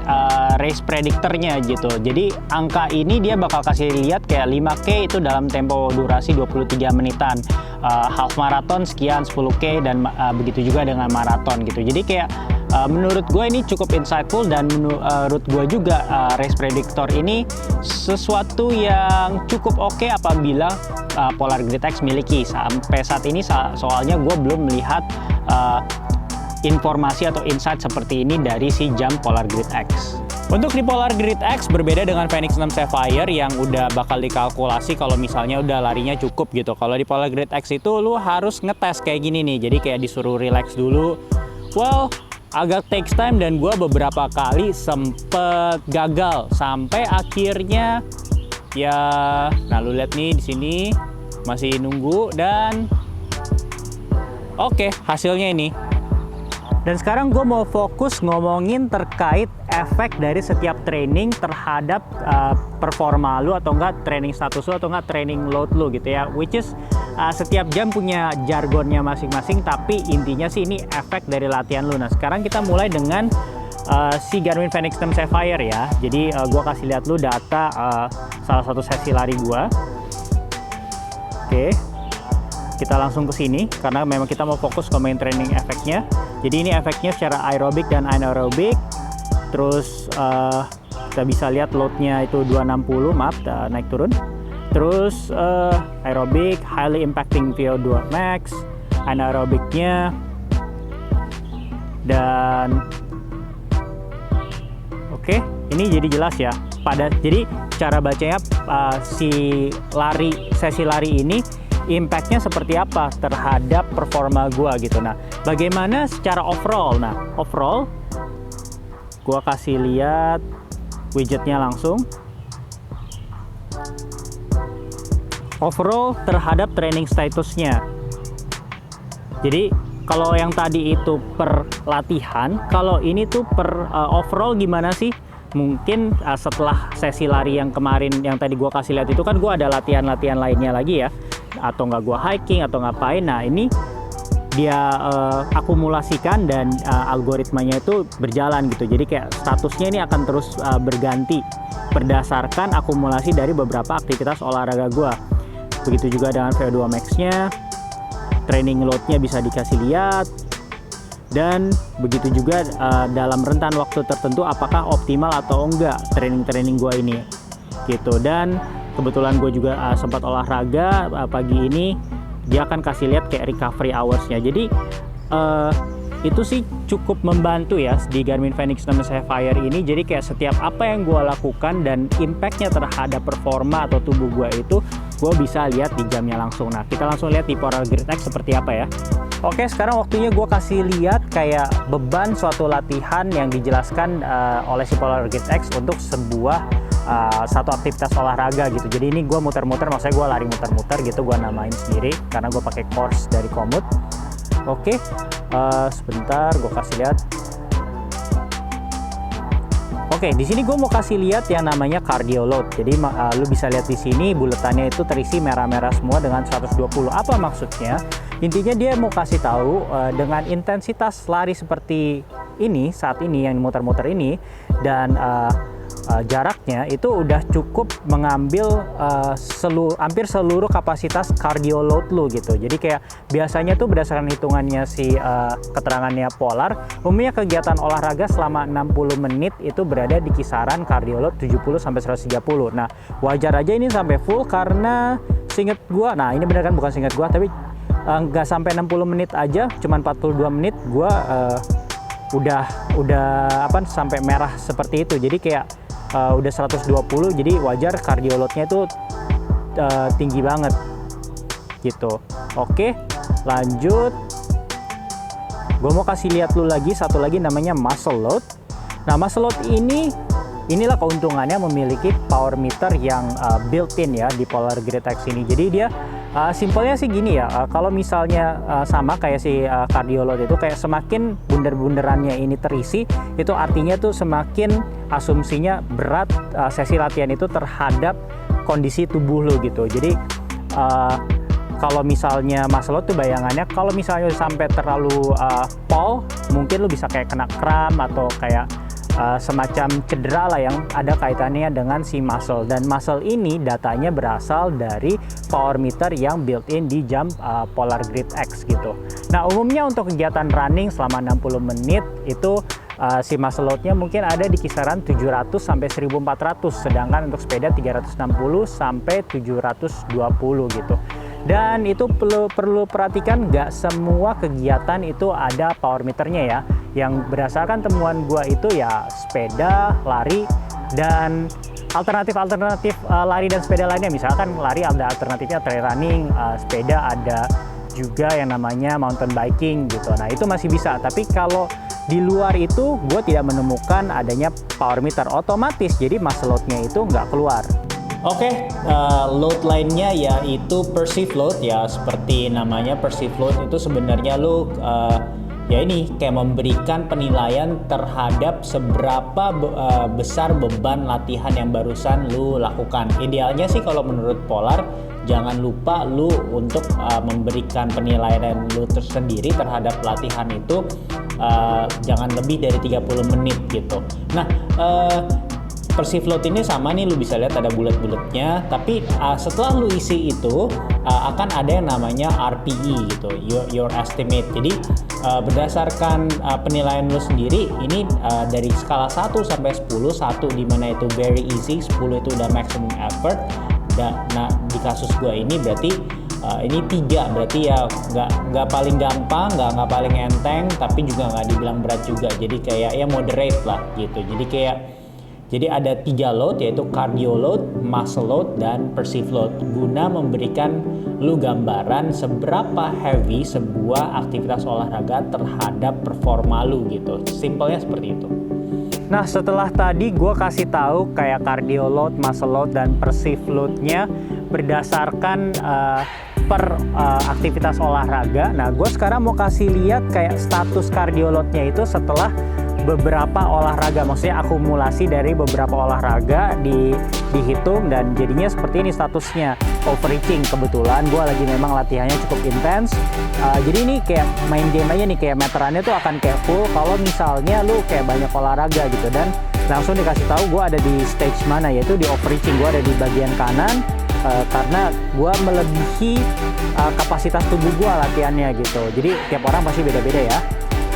race predictornya gitu. Jadi angka ini dia bakal kasih lihat kayak 5K itu dalam tempo durasi 23 menitan, half marathon sekian, 10K, dan begitu juga dengan maraton gitu. Jadi kayak menurut gue ini cukup insightful, dan menurut gue juga race predictor ini sesuatu yang cukup oke apabila Polar Grid X miliki. Sampai saat ini soalnya gue belum melihat informasi atau insight seperti ini dari si jam Polar Grid X. Untuk di Polar Grid X berbeda dengan Fenix 6 Sapphire yang udah bakal dikalkulasi kalau misalnya udah larinya cukup gitu. Kalau di Polar Grid X itu lu harus ngetes kayak gini nih. Jadi kayak disuruh relax dulu. Well, agak takes time, dan gue beberapa kali sempet gagal sampai akhirnya ya, nah lu lihat nih di sini masih nunggu, dan oke, hasilnya ini. Dan sekarang gue mau fokus ngomongin terkait efek dari setiap training terhadap performa lu, atau enggak training status lu, atau enggak training load lu gitu ya. Which is setiap jam punya jargonnya masing-masing, tapi intinya sih ini efek dari latihan lu. Nah, sekarang kita mulai dengan si Garmin Fenix 6 Sapphire ya. Jadi gue kasih lihat lu data salah satu sesi lari gue. Oke. Kita langsung ke sini karena memang kita mau fokus ke main training efeknya. Jadi ini efeknya secara aerobik dan anaerobik. Terus kita bisa lihat loadnya itu 260, maaf, naik turun. Terus aerobik, highly impacting VO2 max, anaerobiknya, dan oke, ini jadi jelas ya. Jadi cara bacanya si sesi lari ini impact-nya seperti apa terhadap performa gue gitu. Nah, bagaimana secara overall? Nah, overall gue kasih lihat widgetnya langsung. Overall terhadap training statusnya. Jadi kalau yang tadi itu per latihan, kalau ini tuh per overall gimana sih? Mungkin setelah sesi lari yang kemarin yang tadi gue kasih lihat itu kan gue ada latihan-latihan lainnya lagi ya, atau nggak gue hiking atau ngapain. Nah ini dia akumulasikan dan algoritmanya itu berjalan gitu. Jadi kayak statusnya ini akan terus berganti berdasarkan akumulasi dari beberapa aktivitas olahraga gue. Begitu juga dengan VO2 max-nya, training load-nya bisa dikasih lihat. Dan begitu juga dalam rentan waktu tertentu apakah optimal atau enggak training gue ini gitu. Dan kebetulan gue juga sempat olahraga pagi ini, dia akan kasih lihat kayak recovery hours-nya. Jadi itu sih cukup membantu ya di Garmin Fenix 6 Sapphire ini. Jadi kayak setiap apa yang gue lakukan dan impact-nya terhadap performa atau tubuh gue itu gue bisa lihat di jamnya langsung. Nah kita langsung lihat di Polar Grid X seperti apa ya. Oke, sekarang waktunya gue kasih lihat kayak beban suatu latihan yang dijelaskan oleh si Polar Grid X untuk sebuah satu aktivitas olahraga gitu. Jadi ini gue muter-muter, maksudnya gue lari muter-muter gitu, gue namain sendiri karena gue pakai course dari Komoot. Oke, sebentar gue kasih lihat. Oke, di sini gue mau kasih lihat yang namanya cardio load. Jadi lu bisa lihat di sini buletannya itu terisi merah-merah semua dengan 120. Apa maksudnya? Intinya dia mau kasih tahu dengan intensitas lari seperti ini saat ini yang muter-muter ini dan jaraknya itu udah cukup mengambil hampir seluruh kapasitas cardio load lu gitu. Jadi kayak biasanya tuh berdasarkan hitungannya si keterangannya Polar, umumnya kegiatan olahraga selama 60 menit itu berada di kisaran cardio load 70 sampai 130. Nah, wajar aja ini sampai full karena seinget gua, nah ini bener kan bukan seinget gua tapi nggak sampai 60 menit aja, cuman 42 menit gua udah apa sampai merah seperti itu. Jadi kayak udah 120, jadi wajar cardio load-nya itu tinggi banget gitu. Oke, lanjut. Gue mau kasih lihat lu lagi satu lagi namanya muscle load. Nah, muscle load inilah keuntungannya memiliki power meter yang built-in ya di Polar Grid X ini. Jadi dia simpelnya sih gini ya, kalau misalnya sama kayak si cardio load itu kayak semakin bunder-bunderannya ini terisi, itu artinya tuh semakin asumsinya berat sesi latihan itu terhadap kondisi tubuh lo gitu. Jadi kalau misalnya muscle load tuh bayangannya kalau misalnya sampai terlalu pol, mungkin lo bisa kayak kena kram atau kayak semacam cedera lah yang ada kaitannya dengan si muscle. Dan muscle ini datanya berasal dari power meter yang built-in di jam Polar Grid X gitu. Nah, umumnya untuk kegiatan running selama 60 menit itu si muscle load-nya mungkin ada di kisaran 700 sampai 1400, sedangkan untuk sepeda 360 sampai 720 gitu. Dan itu perlu perhatikan, nggak semua kegiatan itu ada power meternya ya. Yang berdasarkan temuan gua itu ya sepeda, lari, dan alternatif lari dan sepeda lainnya. Misalkan lari ada alternatifnya trail running, sepeda ada juga yang namanya mountain biking gitu. Nah itu masih bisa, tapi kalau di luar itu gue tidak menemukan adanya power meter otomatis, jadi muscle load-nya itu nggak keluar. Oke, load lainnya yaitu perceived load ya, seperti namanya perceived load itu sebenarnya lu ya ini kayak memberikan penilaian terhadap seberapa besar beban latihan yang barusan lu lakukan. Idealnya sih kalau menurut Polar, jangan lupa lu untuk memberikan penilaian lu tersendiri terhadap latihan itu jangan lebih dari 30 menit gitu. Nah, perceived load ini sama nih, lu bisa lihat ada bulat-bulatnya, tapi setelah lu isi itu akan ada yang namanya RPE gitu, your estimate. Jadi berdasarkan penilaian lu sendiri, ini dari skala 1 sampai 10, 1 di mana itu very easy, 10 itu udah maximum effort. Nah, di kasus gua ini berarti ini 3, berarti ya nggak paling gampang, nggak paling enteng, tapi juga nggak dibilang berat juga. Jadi kayak ya moderate lah gitu. Jadi kayak Jadi ada 3 load, yaitu cardio load, muscle load, dan perceived load, guna memberikan lu gambaran seberapa heavy sebuah aktivitas olahraga terhadap performa lu gitu. Simpelnya seperti itu. Nah, setelah tadi gue kasih tahu kayak cardio load, muscle load, dan perceived load-nya berdasarkan per aktivitas olahraga. Nah, gue sekarang mau kasih lihat kayak status cardio load-nya itu setelah beberapa olahraga, maksudnya akumulasi dari beberapa olahraga dihitung, dan jadinya seperti ini statusnya, overreaching. Kebetulan gue lagi memang latihannya cukup intens, jadi ini kayak main game aja nih, kayak meterannya tuh akan kayak full kalau misalnya lu kayak banyak olahraga gitu, dan langsung dikasih tahu gue ada di stage mana, yaitu di overreaching. Gue ada di bagian kanan karena gue melebihi kapasitas tubuh gue latihannya gitu, jadi tiap orang pasti beda-beda ya.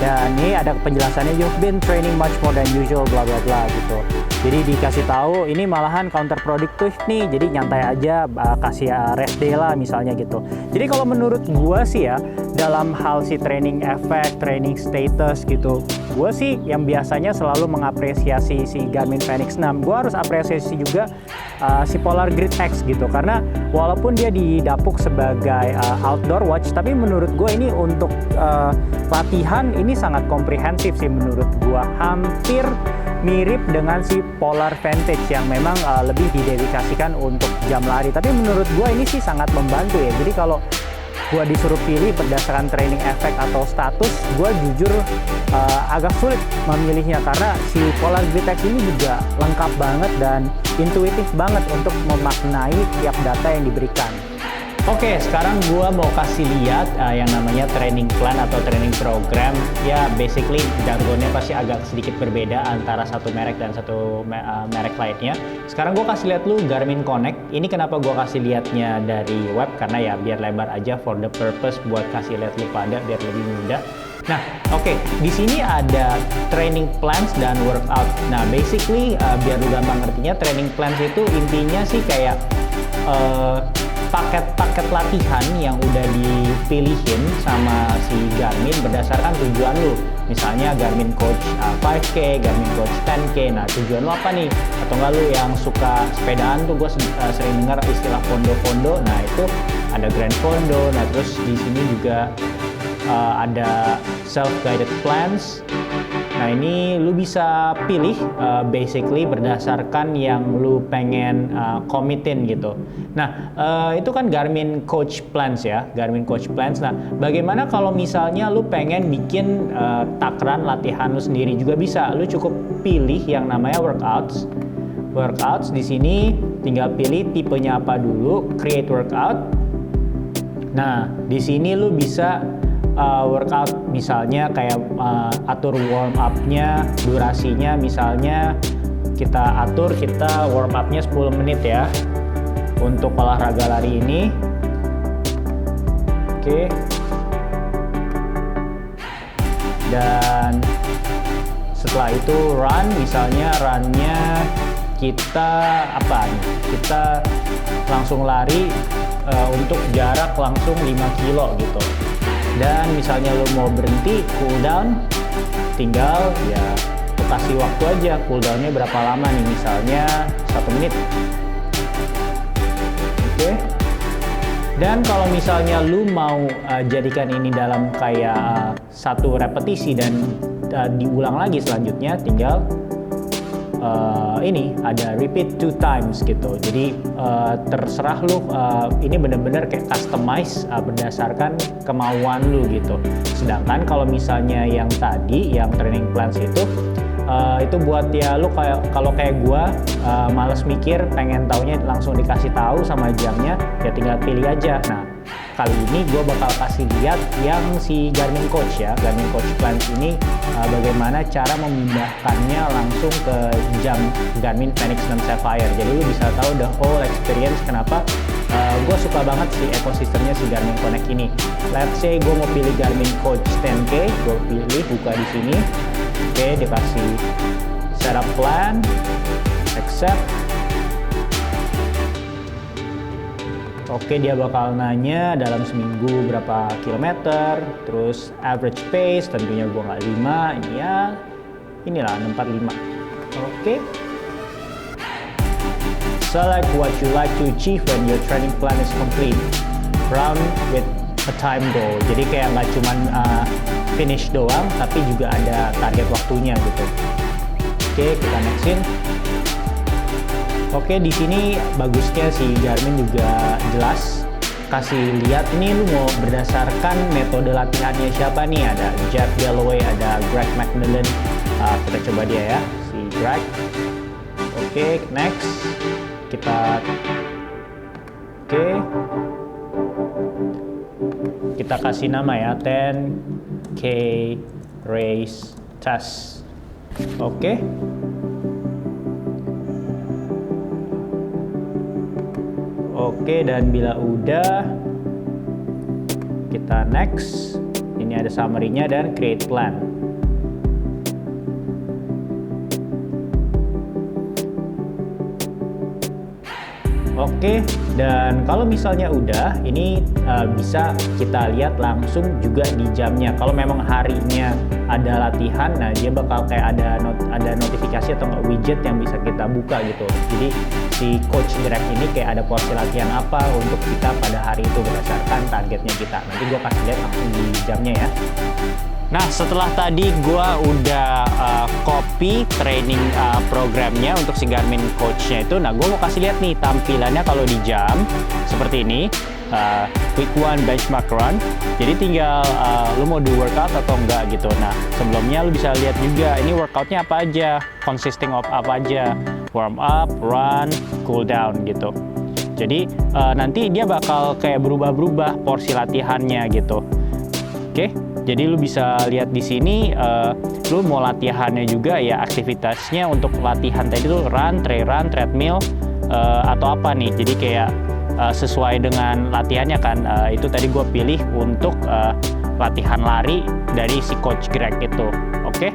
Dan ini ada penjelasannya, you've been training much more than usual, bla bla bla gitu. Jadi dikasih tahu ini malahan counterproductive nih, jadi nyantai aja, kasih rest day lah misalnya gitu. Jadi kalau menurut gua sih ya, dalam hal si training effect, training status gitu, gua sih yang biasanya selalu mengapresiasi si Garmin Fenix 6. Gua harus apresiasi juga si Polar Grid X gitu, karena walaupun dia didapuk sebagai outdoor watch, tapi menurut gua ini untuk latihan ini sangat komprehensif sih menurut gua, hampir mirip dengan si Polar Vantage yang memang lebih didedikasikan untuk jam lari. Tapi menurut gua ini sih sangat membantu ya. Jadi kalau gua disuruh pilih berdasarkan training effect atau status, gua jujur agak sulit memilihnya, karena si Polar Grid X ini juga lengkap banget dan intuitif banget untuk memaknai tiap data yang diberikan. Oke, sekarang gua mau kasih lihat yang namanya training plan atau training program. Ya, basically jargonnya pasti agak sedikit berbeda antara satu merek dan satu merek lainnya. Sekarang gua kasih lihat lu Garmin Connect. Ini kenapa gua kasih lihatnya dari web, karena ya biar lebar aja, for the purpose buat kasih lihat lu pada biar lebih mudah. Nah, oke, di sini ada training plans dan workout. Nah, basically biar lu gampang ngertinya, training plans itu intinya sih kayak paket-paket latihan yang udah dipilihin sama si Garmin berdasarkan tujuan lu. Misalnya Garmin Coach 5K, Garmin Coach 10K. Nah, tujuan lu apa nih? Atau enggak lu yang suka sepedaan tuh, gue sering dengar istilah fondo-fondo. Nah, itu ada Grand Fondo. Nah, terus di sini juga ada self-guided plans. Nah, ini lu bisa pilih basically berdasarkan yang lu pengen commitin gitu. Nah, itu kan Garmin Coach Plans ya, Garmin Coach Plans. Nah, bagaimana kalau misalnya lu pengen bikin takaran latihan lu sendiri juga bisa. Lu cukup pilih yang namanya workouts. Workouts di sini tinggal pilih tipenya apa dulu, create workout. Nah, di sini lu bisa workout misalnya kayak atur warm up-nya, durasinya misalnya kita atur, kita warm up-nya 10 menit ya untuk olahraga lari ini. Oke. Dan setelah itu run, misalnya run-nya kita apa nih? Kita langsung lari untuk jarak langsung 5 kilo gitu. Dan misalnya lo mau berhenti, cool down, tinggal ya lo kasih waktu aja, cool down-nya berapa lama nih, misalnya 1 menit. Oke. Dan kalau misalnya lu mau jadikan ini dalam kayak satu repetisi dan diulang lagi selanjutnya, tinggal ini ada repeat 2 times gitu. Jadi terserah lu, ini bener-bener kayak customize berdasarkan kemauan lu gitu. Sedangkan kalau misalnya yang tadi, yang training plans itu buat ya lu kalau kayak gua males mikir, pengen taunya langsung dikasih tahu sama jamnya, ya tinggal pilih aja. Nah, kali ini gue bakal kasih lihat yang si Garmin Coach ya, Garmin Coach Plans ini bagaimana cara memindahkannya langsung ke jam Garmin Fenix 6 Sapphire. Jadi lu bisa tahu the whole experience kenapa gue suka banget si ekosistemnya si Garmin Connect ini. Let's say gue mau pilih Garmin Coach 10K, gue pilih, buka di sini. Oke, dikasih setup plan, accept. Oke, dia bakal nanya dalam seminggu berapa kilometer, terus average pace, tentunya gua nggak 5, ini ya inilah 645. Oke, Select what you like to achieve when your training plan is complete. Run with a time goal. Jadi kayak nggak cuman finish doang, tapi juga ada target waktunya gitu. Oke, kita nextin. Oke, di sini bagusnya si Garmin juga jelas kasih lihat ini lu mau berdasarkan metode latihannya siapa nih. Ada Jeff Galloway, ada Greg McMillan. Kita coba dia ya, si Greg. Oke, next. Kita kasih nama ya, 10K race test. Oke. Oke, dan bila udah, kita next. Ini ada summary-nya dan create plan. Oke, dan kalau misalnya udah, ini bisa kita lihat langsung juga di jamnya. Kalau memang harinya ada latihan, nah dia bakal kayak ada notifikasi atau nggak widget yang bisa kita buka gitu. Jadi si coach Greg ini kayak ada porsi latihan apa untuk kita pada hari itu berdasarkan targetnya kita. Nanti gue kasih lihat langsung di jamnya ya. Nah, setelah tadi gue udah copy training programnya untuk si Garmin Coach-nya itu, nah gue mau kasih lihat nih tampilannya kalau di jam seperti ini. Quick one benchmark run. Jadi tinggal lu mau do workout atau enggak gitu. Nah, sebelumnya lu bisa lihat juga ini workoutnya apa aja, consisting of apa aja, warm up, run, cool down gitu. Jadi nanti dia bakal kayak berubah-berubah porsi latihannya gitu. Oke. Jadi lu bisa lihat di sini, lu mau latihannya juga ya, aktivitasnya untuk latihan tadi tuh run, treadmill, atau apa nih. Jadi kayak sesuai dengan latihannya kan. Itu tadi gue pilih untuk latihan lari dari si Coach Greg itu. Oke.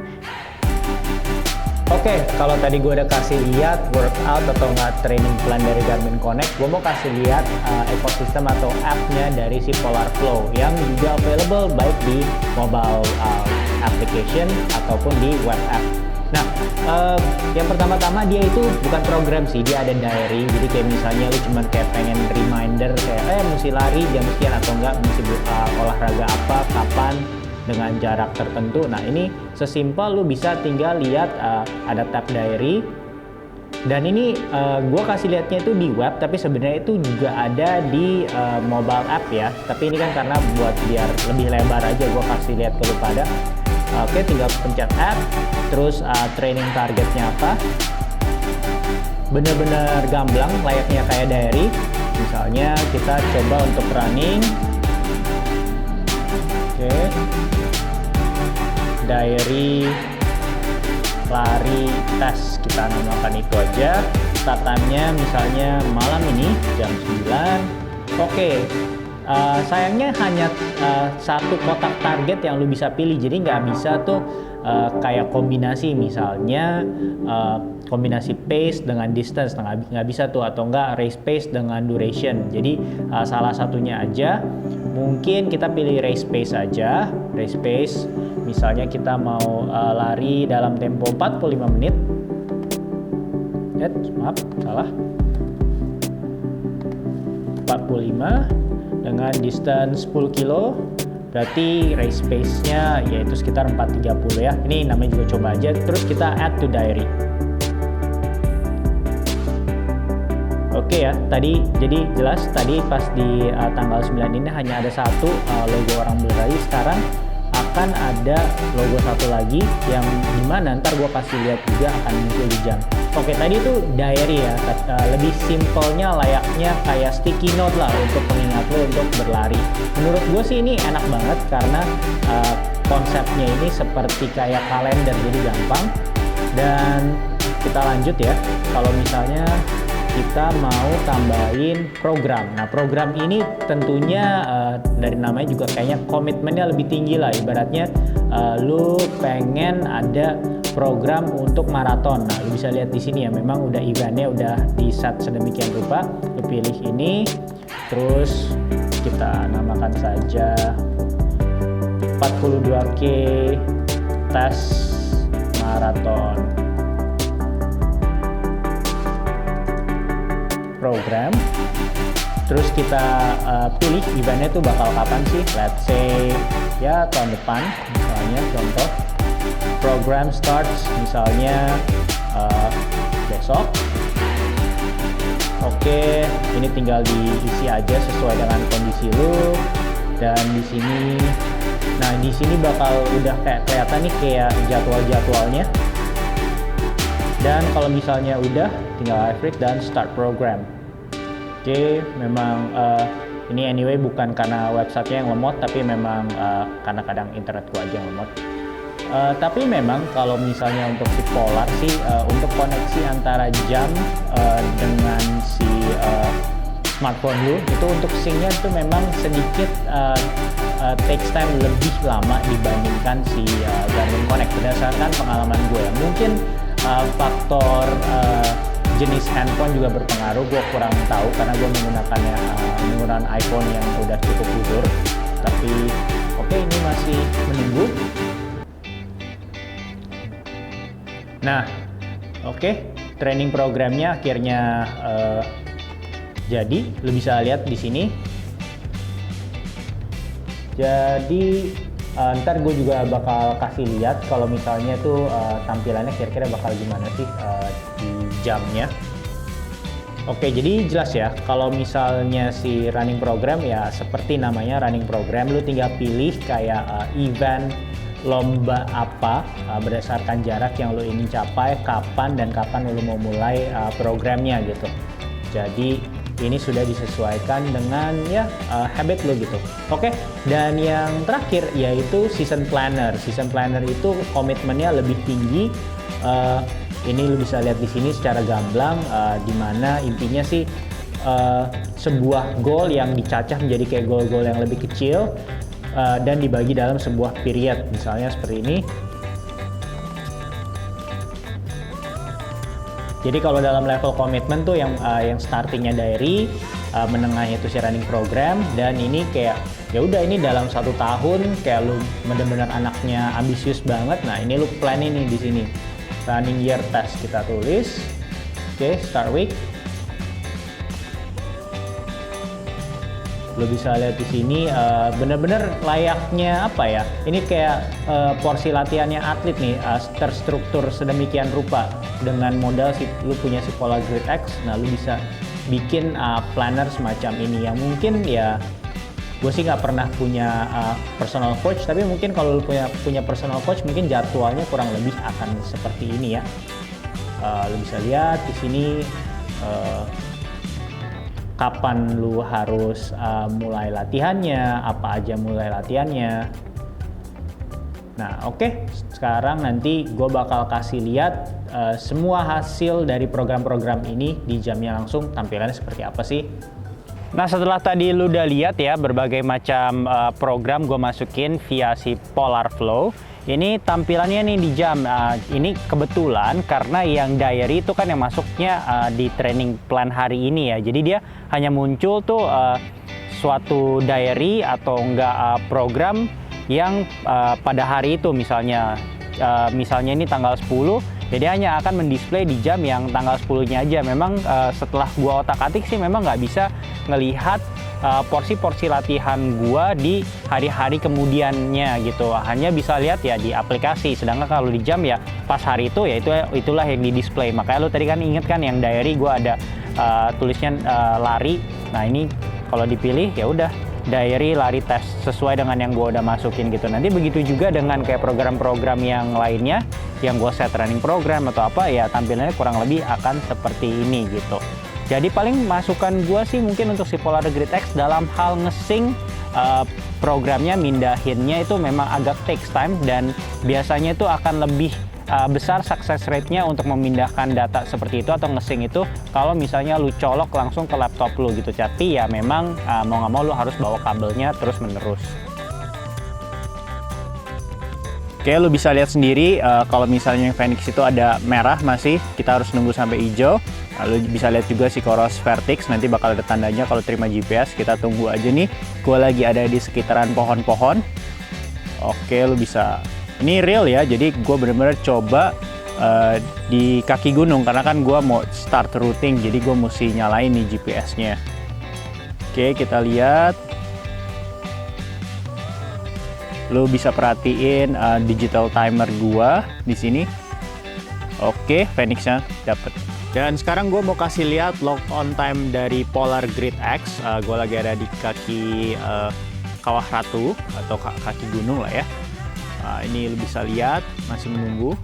Oke, kalau tadi gue udah kasih lihat workout atau nggak training plan dari Garmin Connect, gue mau kasih lihat ekosistem atau app-nya dari si Polar Flow yang juga available baik di mobile application ataupun di web app. Nah, yang pertama-tama dia itu bukan program sih, dia ada diary. Jadi kayak misalnya lu cuman kayak pengen reminder kayak mesti lari jam sekian atau enggak, mesti olahraga apa, kapan, dengan jarak tertentu. Nah, ini sesimpel lu bisa tinggal lihat ada tab diary. Dan ini gue kasih lihatnya itu di web, tapi sebenarnya itu juga ada di mobile app ya. Tapi ini kan karena buat biar lebih lebar aja gue kasih lihat ke lu pada. Oke, tinggal pencet app, terus training targetnya apa. Bener-bener gamblang, layaknya kayak diary. Misalnya kita coba untuk running. Oke, diary lari tes, kita namakan itu aja. Start time-nya misalnya malam ini jam 9. Oke, sayangnya hanya satu kotak target yang lu bisa pilih, jadi nggak bisa tuh kayak kombinasi, misalnya kombinasi pace dengan distance, nah nggak bisa tuh, atau enggak race pace dengan duration. Jadi salah satunya aja. Mungkin kita pilih race pace aja. Race pace, misalnya kita mau lari dalam tempo 45 menit. Maaf, salah. 45 dengan distance 10 kilo. Berarti race pace-nya yaitu sekitar 4.30 ya. Ini namanya juga coba aja. Terus kita add to diary. Oke ya, tadi jadi jelas tadi pas di tanggal 9 ini hanya ada satu logo orang berlari. Sekarang akan ada logo satu lagi yang dimana ntar gue kasih lihat juga akan muncul di jam. Oke, tadi itu diary ya, lebih simpelnya layaknya kayak sticky note lah untuk pengingat lo untuk berlari. Menurut gue sih ini enak banget karena konsepnya ini seperti kayak kalender, jadi gampang. Dan kita lanjut ya, kalau misalnya kita mau tambahin program. Nah, program ini tentunya dari namanya juga kayaknya komitmennya lebih tinggi lah. Ibaratnya lu pengen ada program untuk maraton. Nah, lu bisa lihat di sini ya, memang udah eventnya udah di set sedemikian rupa. Lu pilih ini, terus kita namakan saja 42K tes maraton. program. Terus kita pilih eventnya tuh bakal kapan sih, let's say ya tahun depan misalnya, contoh program starts misalnya besok. Oke, ini tinggal diisi aja sesuai dengan kondisi lu. Dan di sini, nah di sini bakal udah kayak kelihatan nih kayak jadwal-jadwalnya. Dan kalau misalnya udah, tinggal I click dan start program. Oke, memang ini anyway bukan karena websitenya yang lemot, tapi memang karena kadang internetku aja yang lemot. Tapi memang kalau misalnya untuk si Polar sih, untuk koneksi antara jam dengan si smartphone lu, itu untuk sync-nya itu memang sedikit takes time lebih lama dibandingkan si Garmin Connect, berdasarkan pengalaman gue. Mungkin faktor jenis handphone juga berpengaruh, gue kurang tahu karena gue menggunakan iPhone yang udah cukup ludur. Tapi oke, ini masih menunggu. Nah, oke, training programnya akhirnya jadi. Lu bisa lihat di sini. Jadi ntar gue juga bakal kasih lihat kalau misalnya tuh tampilannya kira-kira bakal gimana sih di jamnya. Oke, jadi jelas ya kalau misalnya si running program ya seperti namanya running program, lu tinggal pilih kayak event lomba apa berdasarkan jarak yang lu ingin capai, kapan dan kapan lu mau mulai programnya gitu. Jadi ini sudah disesuaikan dengan ya habit lo gitu. Oke, dan yang terakhir yaitu season planner. Season planner itu komitmennya lebih tinggi. Ini lo bisa lihat di sini secara gamblang, di mana intinya sih sebuah goal yang dicacah menjadi kayak goal-goal yang lebih kecil dan dibagi dalam sebuah period. Misalnya seperti ini. Jadi kalau dalam level komitmen tuh yang startingnya diary, menengahnya itu si running program, dan ini kayak ya udah ini dalam 1 tahun kayak lu bener-bener anaknya ambisius banget. Nah ini lu plan ini di sini running year test kita tulis. Oke, start week. Lo bisa lihat di sini bener-bener layaknya apa ya? Ini kayak porsi latihannya atlet nih, terstruktur sedemikian rupa dengan modal lu punya si Polar Grid X. Nah, lu bisa bikin planner semacam ini yang mungkin ya gue sih nggak pernah punya personal coach, tapi mungkin kalau lu punya personal coach mungkin jadwalnya kurang lebih akan seperti ini ya. Lu bisa lihat di sini kapan lu harus mulai latihannya, apa aja mulai latihannya. Nah oke, sekarang nanti gue bakal kasih lihat semua hasil dari program-program ini di jamnya langsung, tampilannya seperti apa sih. Nah setelah tadi lu udah lihat ya berbagai macam program gue masukin via si Polar Flow. Ini tampilannya nih di jam, ini kebetulan karena yang diary itu kan yang masuknya di training plan hari ini ya. Jadi dia hanya muncul tuh suatu diary atau enggak program yang pada hari itu misalnya ini tanggal 10, jadi hanya akan mendisplay di jam yang tanggal 10-nya aja. Memang setelah gua otak-atik sih memang nggak bisa ngelihat porsi-porsi latihan gua di hari-hari kemudiannya gitu, hanya bisa lihat ya di aplikasi. Sedangkan kalau di jam ya pas hari itu ya itulah yang di display. Makanya lu tadi kan inget kan yang diary gua ada tulisnya lari. Nah ini kalau dipilih ya udah diary lari tes sesuai dengan yang gua udah masukin gitu. Nanti begitu juga dengan kayak program-program yang lainnya yang gua set running program atau apa ya, tampilannya kurang lebih akan seperti ini gitu. Jadi paling masukan gue sih mungkin untuk si Polar Grid X dalam hal nge-sync programnya, mindahinnya itu memang agak takes time, dan biasanya itu akan lebih besar success rate-nya untuk memindahkan data seperti itu atau nge-sync itu kalau misalnya lu colok langsung ke laptop lu gitu. Tapi ya memang mau nggak mau lu harus bawa kabelnya terus menerus. Oke, lu bisa lihat sendiri kalau misalnya yang Fenix itu ada merah masih, kita harus nunggu sampai hijau. Lalu bisa lihat juga si Coros Vertix, nanti bakal ada tandanya kalau terima GPS, kita tunggu aja nih. Gue lagi ada di sekitaran pohon-pohon. Oke, lu bisa, ini real ya, jadi gue bener-bener coba di kaki gunung karena kan gue mau start routing, jadi gue mesti nyalain nih GPS-nya. Oke, kita lihat. Lo bisa perhatiin digital timer gue di sini. Oke, Phoenix-nya dapet. Dan sekarang gue mau kasih lihat log on time dari Polar Grid X. Gue lagi ada di kaki Kawah Ratu atau kaki gunung lah ya. Ini lo bisa lihat, masih menunggu.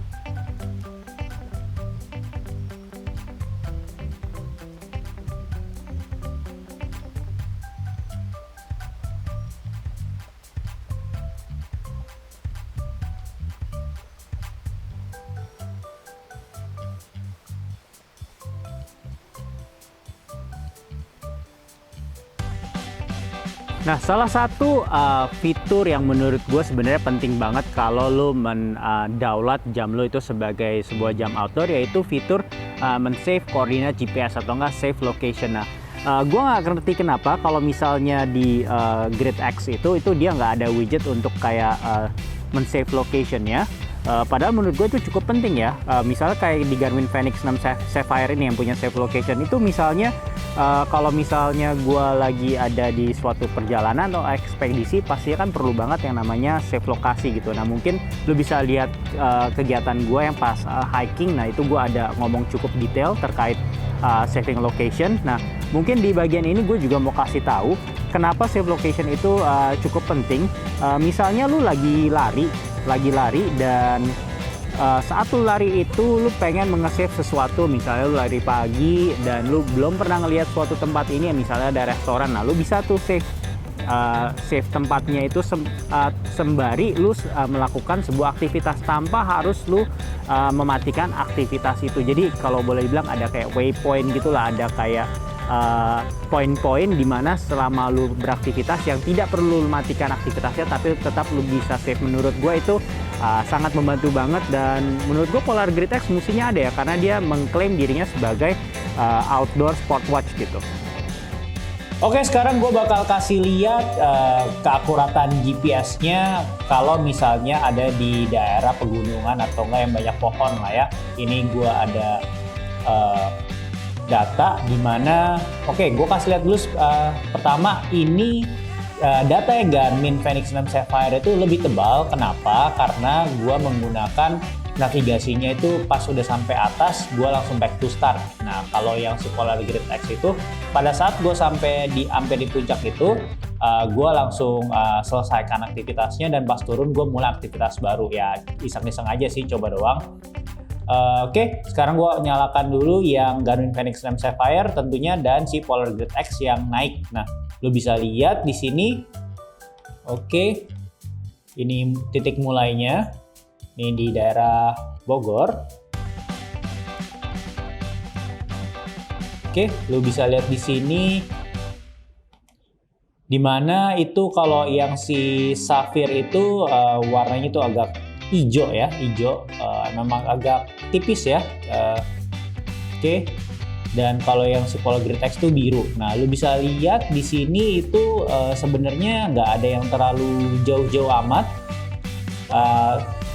Nah, salah satu fitur yang menurut gue sebenarnya penting banget kalau lo mendaulat jam lo itu sebagai sebuah jam outdoor, yaitu fitur men-save koordinat GPS atau enggak save location. Nah, gue nggak ngerti kenapa kalau misalnya di Grid X itu dia nggak ada widget untuk kayak men-save location-nya. Padahal menurut gue itu cukup penting ya. Misalnya kayak di Garmin Fenix 6 Sapphire ini yang punya save location itu misalnya kalau misalnya gue lagi ada di suatu perjalanan atau ekspedisi, pastinya kan perlu banget yang namanya save lokasi gitu. Nah, mungkin lu bisa lihat kegiatan gue yang pas hiking. Nah, itu gue ada ngomong cukup detail terkait saving location. Nah, mungkin di bagian ini gue juga mau kasih tahu kenapa save location itu cukup penting. Misalnya lu lagi lari dan saat lu lari itu lu pengen nge-save sesuatu, misalnya lu lari pagi dan lu belum pernah ngelihat suatu tempat ini, misalnya ada restoran. Nah, lu bisa tuh save tempatnya itu sembari lu melakukan sebuah aktivitas tanpa harus lu mematikan aktivitas itu. Jadi kalau boleh dibilang ada kayak waypoint gitulah, ada kayak poin-poin di mana selama lu beraktivitas yang tidak perlu matikan aktivitasnya tapi tetap lu bisa save. Menurut gue itu sangat membantu banget, dan menurut gue Polar Grid X mestinya ada ya, karena dia mengklaim dirinya sebagai outdoor sport watch gitu. Oke, sekarang gue bakal kasih lihat keakuratan GPS-nya kalau misalnya ada di daerah pegunungan atau enggak yang banyak pohon lah ya. Ini gue ada data di mana, oke, gue kasih lihat dulu. Pertama, ini data yang Garmin Fenix 6 Sapphire itu lebih tebal. Kenapa? Karena gue menggunakan navigasinya itu pas udah sampai atas, gue langsung back to start. Nah, kalau yang si Polar Grid X itu, pada saat gue sampai di puncak itu, gue langsung selesaikan aktivitasnya, dan pas turun gue mulai aktivitas baru. Ya, iseng-iseng aja sih, coba doang. Oke, sekarang gue nyalakan dulu yang Garmin Fenix 6 Sapphire tentunya, dan si Polar Grid X yang naik. Nah, lo bisa lihat di sini. Oke, ini titik mulainya. Ini di daerah Bogor. Oke, lo bisa lihat di sini. Dimana itu kalau yang si Sapphire itu warnanya itu agak hijau ya, memang agak tipis ya. Oke. Dan kalau yang si Polar Grid X itu biru. Nah, lu bisa lihat di sini itu sebenarnya nggak ada yang terlalu jauh-jauh amat.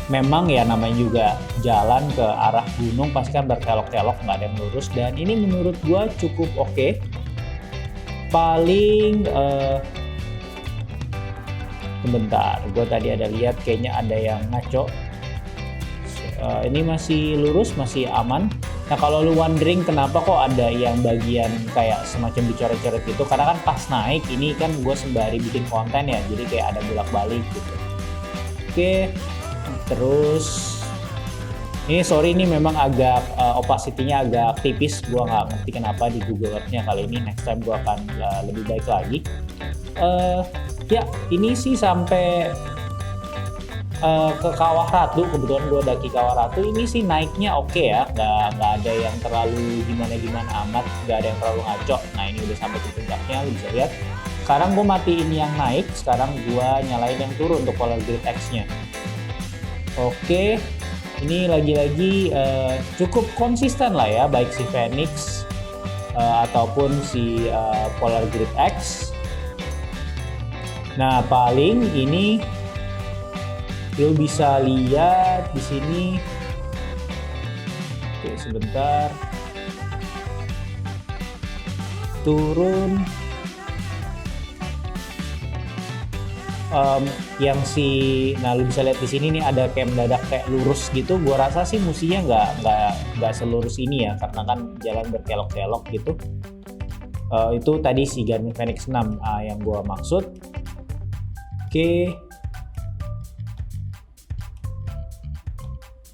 Memang ya namanya juga jalan ke arah gunung pasti kan berkelok-kelok, nggak ada yang lurus. Dan ini menurut gua cukup oke. Paling sebentar, gue tadi ada lihat kayaknya ada yang ngaco. Ini masih lurus, masih aman. Nah, kalau lu wondering kenapa kok ada yang bagian kayak semacam dicoret-coret gitu, karena kan pas naik ini kan gue sembari bikin konten ya, jadi kayak ada bolak-balik gitu. Oke, terus ini sorry, ini memang agak opacity-nya agak tipis. Gue nggak ngerti kenapa di Google Earth-nya kali ini. Next time gue akan lebih baik lagi. Ya, ini sih sampai ke Kawah Ratu. Kebetulan gue daki Kawah Ratu. Ini sih naiknya oke ya, nggak ada yang terlalu gimana amat, nggak ada yang terlalu ngaco. Nah, ini udah sampai ke puncaknya, lu bisa lihat. Sekarang gue matiin yang naik, sekarang gue nyalain yang turun untuk Polar Grid X-nya. Oke, ini lagi-lagi cukup konsisten lah ya, baik si Fenix ataupun si Polar Grid X. Nah, paling ini lo bisa lihat di sini sebentar. Turun. Nah lu bisa lihat di sini nih ada kayak mendadak kayak lurus gitu. Gua rasa sih musinya nggak selurus ini ya, karena kan jalan berkelok-kelok gitu. Itu tadi si Garmin Fenix 6 yang gua maksud. Oke.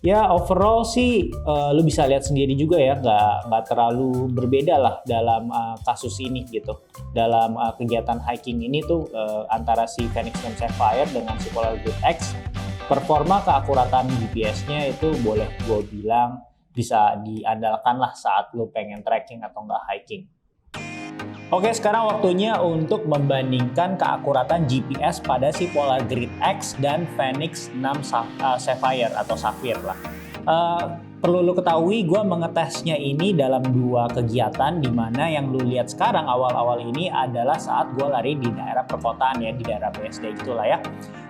Ya overall sih lu bisa lihat sendiri juga ya, nggak terlalu berbeda lah dalam kasus ini gitu. Dalam kegiatan hiking ini tuh antara si Fenix 6 Sapphire dengan si Polar Grid X, performa keakuratan GPS-nya itu boleh gue bilang bisa diandalkan lah saat lu pengen trekking atau nggak hiking. Oke, sekarang waktunya untuk membandingkan keakuratan GPS pada si Polar Grid X dan Fenix 6 Sapphire atau Sapphire lah. Perlu lu ketahui, gue mengetesnya ini dalam 2 kegiatan, dimana yang lu lihat sekarang awal-awal ini adalah saat gue lari di daerah perkotaan ya, di daerah BSD itulah ya.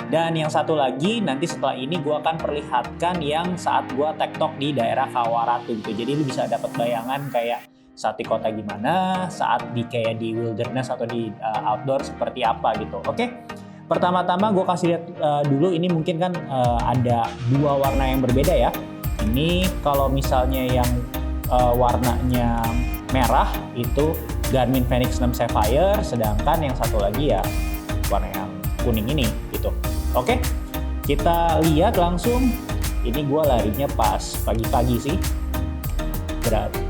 Dan yang satu lagi nanti setelah ini gue akan perlihatkan yang saat gue tektok di daerah Kawaratu gitu. Jadi lu bisa dapat bayangan kayak saat di kota gimana, saat di kayak di wilderness atau di outdoor seperti apa gitu. Oke, pertama-tama gue kasih lihat dulu, ini mungkin kan ada 2 warna yang berbeda ya. Ini kalau misalnya yang warnanya merah itu Garmin Fenix 6 Sapphire, sedangkan yang satu lagi ya warna yang kuning ini gitu. Oke, kita lihat langsung. Ini gue larinya pas pagi-pagi sih. Berarti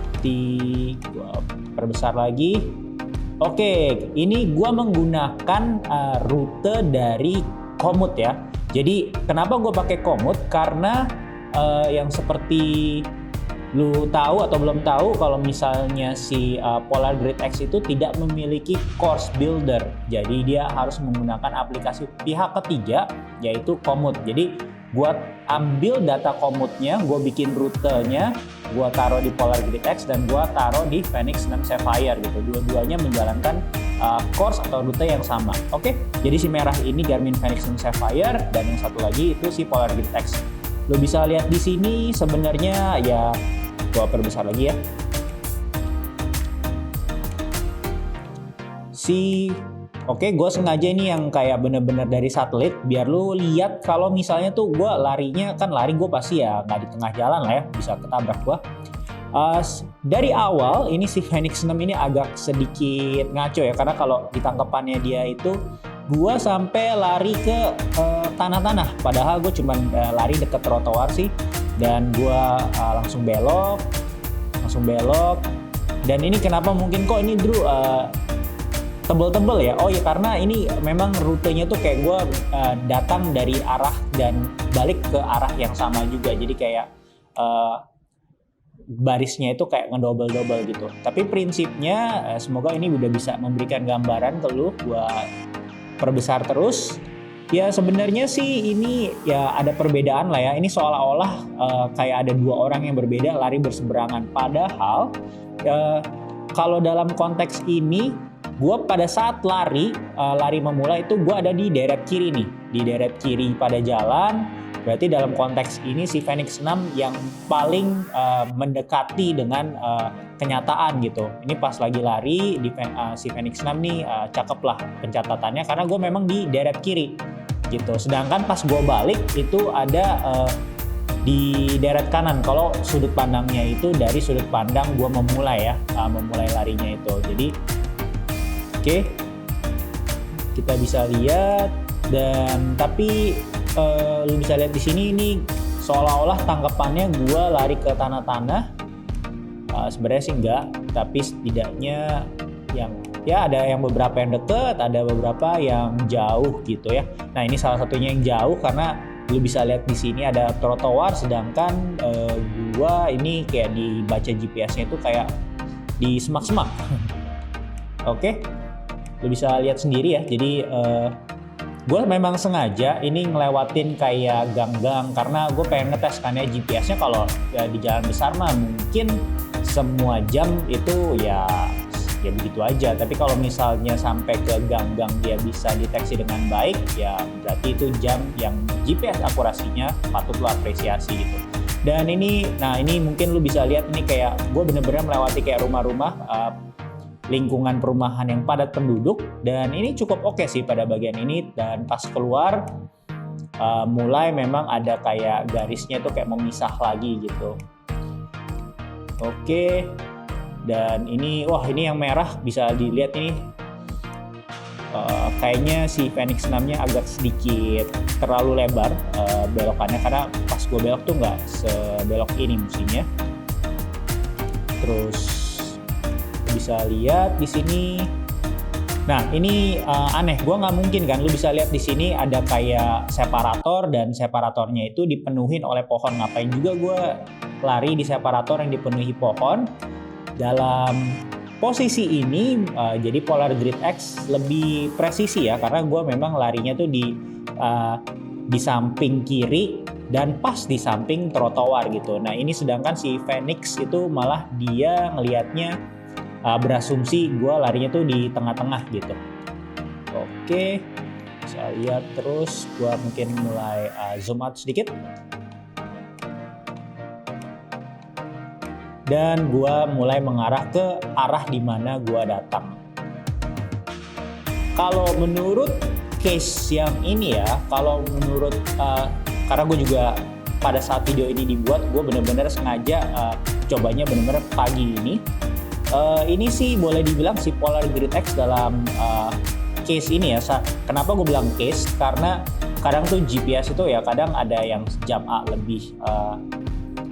gue perbesar lagi. Oke, ini gue menggunakan rute dari Komoot ya. Jadi kenapa gue pakai Komoot? Karena yang seperti lu tahu atau belum tahu, kalau misalnya si Polar Grid X itu tidak memiliki course builder. Jadi dia harus menggunakan aplikasi pihak ketiga yaitu Komoot. Jadi gua ambil data Komootnya, gua bikin rutenya, gua taruh di Polar Grid X dan gua taruh di Fenix 6 Sapphire gitu. Dua-duanya menjalankan course atau rute yang sama. Oke, jadi si merah ini Garmin Fenix 6 Sapphire dan yang satu lagi itu si Polar Grid X. Lo bisa lihat di sini sebenarnya ya, gua perbesar lagi ya. Oke, gue sengaja ini yang kayak bener-bener dari satelit biar lu lihat kalau misalnya tuh gue larinya, kan lari gue pasti ya nggak di tengah jalan lah ya, bisa ketabrak gue. Dari awal ini si Fenix 6 ini agak sedikit ngaco ya, karena kalau di tangkapannya dia itu gue sampai lari ke tanah-tanah, padahal gue cuma lari deket trotoar sih, dan gue langsung belok, dan ini kenapa mungkin kok ini Drew tebel-tebel ya? Oh ya, karena ini memang rutenya tuh kayak gue datang dari arah dan balik ke arah yang sama juga, jadi kayak barisnya itu kayak ngedobel-dobel gitu. Tapi prinsipnya semoga ini udah bisa memberikan gambaran ke lu. Gue perbesar terus. Ya sebenarnya sih ini ya ada perbedaan lah ya. Ini seolah-olah kayak ada 2 orang yang berbeda lari berseberangan. Padahal kalau dalam konteks ini, gue pada saat lari memulai itu gue ada di deret kiri nih, di deret kiri pada jalan. Berarti dalam konteks ini si Fenix 6 yang paling mendekati dengan kenyataan gitu. Ini pas lagi lari di si Fenix 6 nih cakep lah pencatatannya, karena gue memang di deret kiri gitu. Sedangkan pas gue balik itu ada di deret kanan, kalau sudut pandangnya itu dari sudut pandang gue memulai ya, memulai larinya itu. Jadi oke, kita bisa lihat, dan tapi lu bisa lihat di sini ini seolah-olah tangkapannya gue lari ke tanah-tanah. Sebenarnya sih enggak, tapi setidaknya yang ya ada yang beberapa yang deket, ada beberapa yang jauh gitu ya. Nah ini salah satunya yang jauh karena lu bisa lihat di sini ada trotoar, sedangkan gua ini kayak dibaca GPS-nya itu kayak di semak-semak. Oke. Lu bisa lihat sendiri ya, jadi gue memang sengaja ini ngelewatin kayak gang-gang karena gue pengen ngetes kan ya GPS-nya. Kalau ya di jalan besar mah mungkin semua jam itu ya begitu aja, tapi kalau misalnya sampai ke gang-gang dia bisa deteksi dengan baik, ya berarti itu jam yang GPS akurasinya patut lo apresiasi gitu. Dan ini mungkin lu bisa lihat ini kayak gue bener-bener melewati kayak rumah-rumah, lingkungan perumahan yang padat penduduk, dan ini cukup oke sih pada bagian ini. Dan pas keluar mulai memang ada kayak garisnya tuh kayak memisah lagi gitu. Oke. Dan ini yang merah bisa dilihat ini, kayaknya si Fenix 6-nya agak sedikit terlalu lebar belokannya, karena pas gue belok tuh nggak sebelok ini mestinya. Terus bisa lihat di sini. Nah ini aneh, gue nggak mungkin kan, lu bisa lihat di sini ada kayak separator, dan separatornya itu dipenuhin oleh pohon. Ngapain juga gue lari di separator yang dipenuhi pohon? Dalam posisi ini jadi Polar Grid X lebih presisi ya, karena gue memang larinya tuh di samping kiri dan pas di samping trotoar gitu. Nah ini sedangkan si Fenix itu malah dia ngelihatnya berasumsi gue larinya tuh di tengah-tengah gitu. Oke, bisa lihat terus, gue mungkin mulai zoom out sedikit. Dan gue mulai mengarah ke arah di mana gue datang. Kalau menurut case yang ini ya, karena gue juga pada saat video ini dibuat, gue bener-bener sengaja cobanya bener-bener pagi ini. Ini sih boleh dibilang si Polar Grid X dalam case ini ya. Kenapa gue bilang case? Karena kadang tuh GPS itu ya kadang ada yang jam A lebih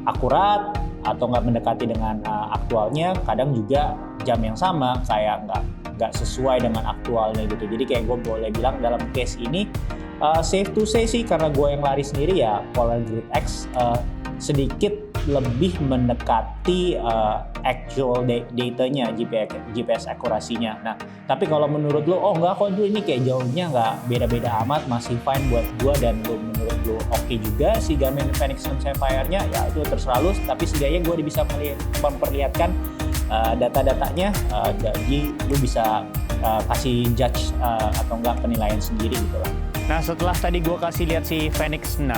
akurat atau nggak mendekati dengan aktualnya, kadang juga jam yang sama kayak nggak sesuai dengan aktualnya gitu. Jadi kayak gue boleh bilang dalam case ini safe to say sih, karena gue yang lari sendiri ya Polar Grid X sedikit lebih mendekati actual datanya, GPS akurasinya. Nah tapi kalau menurut lo, oh nggak kok ini kayak jauhnya nggak beda-beda amat, masih fine buat gue, dan menurut lo oke juga si Garmin Fenix 6 Sapphire-nya, ya itu terserah lo, tapi setidaknya gue bisa memperlihatkan data-datanya, jadi lo bisa kasih judge atau enggak penilaian sendiri gitu lah. Nah setelah tadi gue kasih lihat si Fenix 6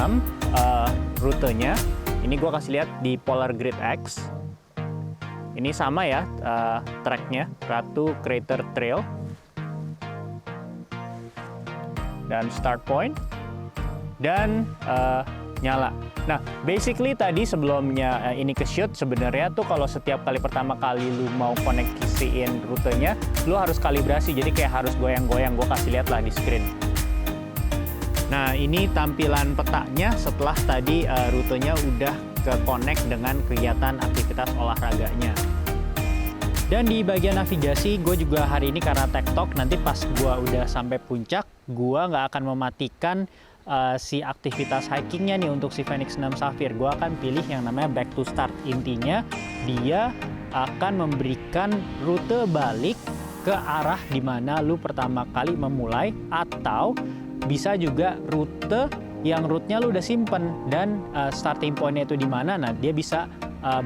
rutenya, ini gue kasih lihat di Polar Grid X. Ini sama ya tracknya, Ratu Crater Trail. Dan start point. Dan nyala. Nah, basically tadi sebelumnya ini ke shoot, sebenarnya tuh kalau setiap kali pertama kali lu mau koneksiin rutenya, lu harus kalibrasi. Jadi kayak harus goyang-goyang, gue kasih lihat lah di screen. Nah, ini tampilan petanya setelah tadi rutenya udah ke-connect dengan kegiatan aktivitas olahraganya. Dan di bagian navigasi, gue juga hari ini karena TikTok, nanti pas gue udah sampai puncak, gue nggak akan mematikan si aktivitas hikingnya nih untuk si Fenix 6 Sapphire. Gue akan pilih yang namanya back to start. Intinya, dia akan memberikan rute balik ke arah dimana lu pertama kali memulai, atau bisa juga rute yang route-nya lu udah simpen dan starting point-nya itu di mana. Nah, dia bisa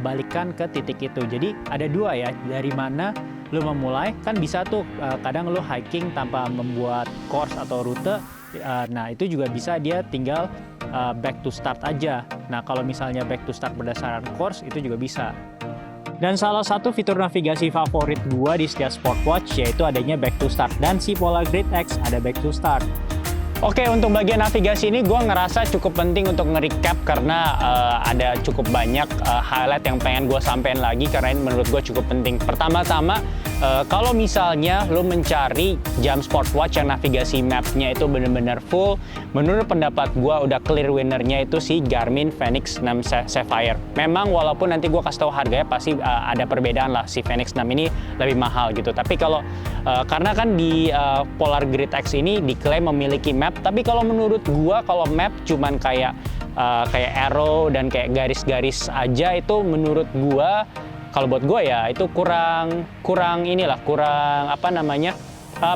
balikkan ke titik itu. Jadi ada dua ya, dari mana lu memulai, kan bisa tuh kadang lu hiking tanpa membuat course atau rute. Nah, itu juga bisa dia tinggal back to start aja. Nah, kalau misalnya back to start berdasarkan course, itu juga bisa. Dan salah satu fitur navigasi favorit gua di setiap smartwatch yaitu adanya back to start, dan si Polar Grid X ada back to start. Oke, untuk bagian navigasi ini gue ngerasa cukup penting untuk nge-recap karena ada cukup banyak highlight yang pengen gue sampein lagi, karena ini menurut gue cukup penting. Pertama-tama, kalau misalnya lo mencari jam smartwatch yang navigasi map-nya itu benar-benar full, menurut pendapat gue udah clear winner-nya itu si Garmin Fenix 6 Sapphire. Memang walaupun nanti gue kasih tahu harganya pasti ada perbedaan lah, si Fenix 6 ini lebih mahal gitu. Tapi kalau karena kan di Polar Grid X ini diklaim memiliki map, tapi kalau menurut gua kalau map cuman kayak arrow dan kayak garis-garis aja, itu menurut gua, kalau buat gua ya itu kurang apa namanya,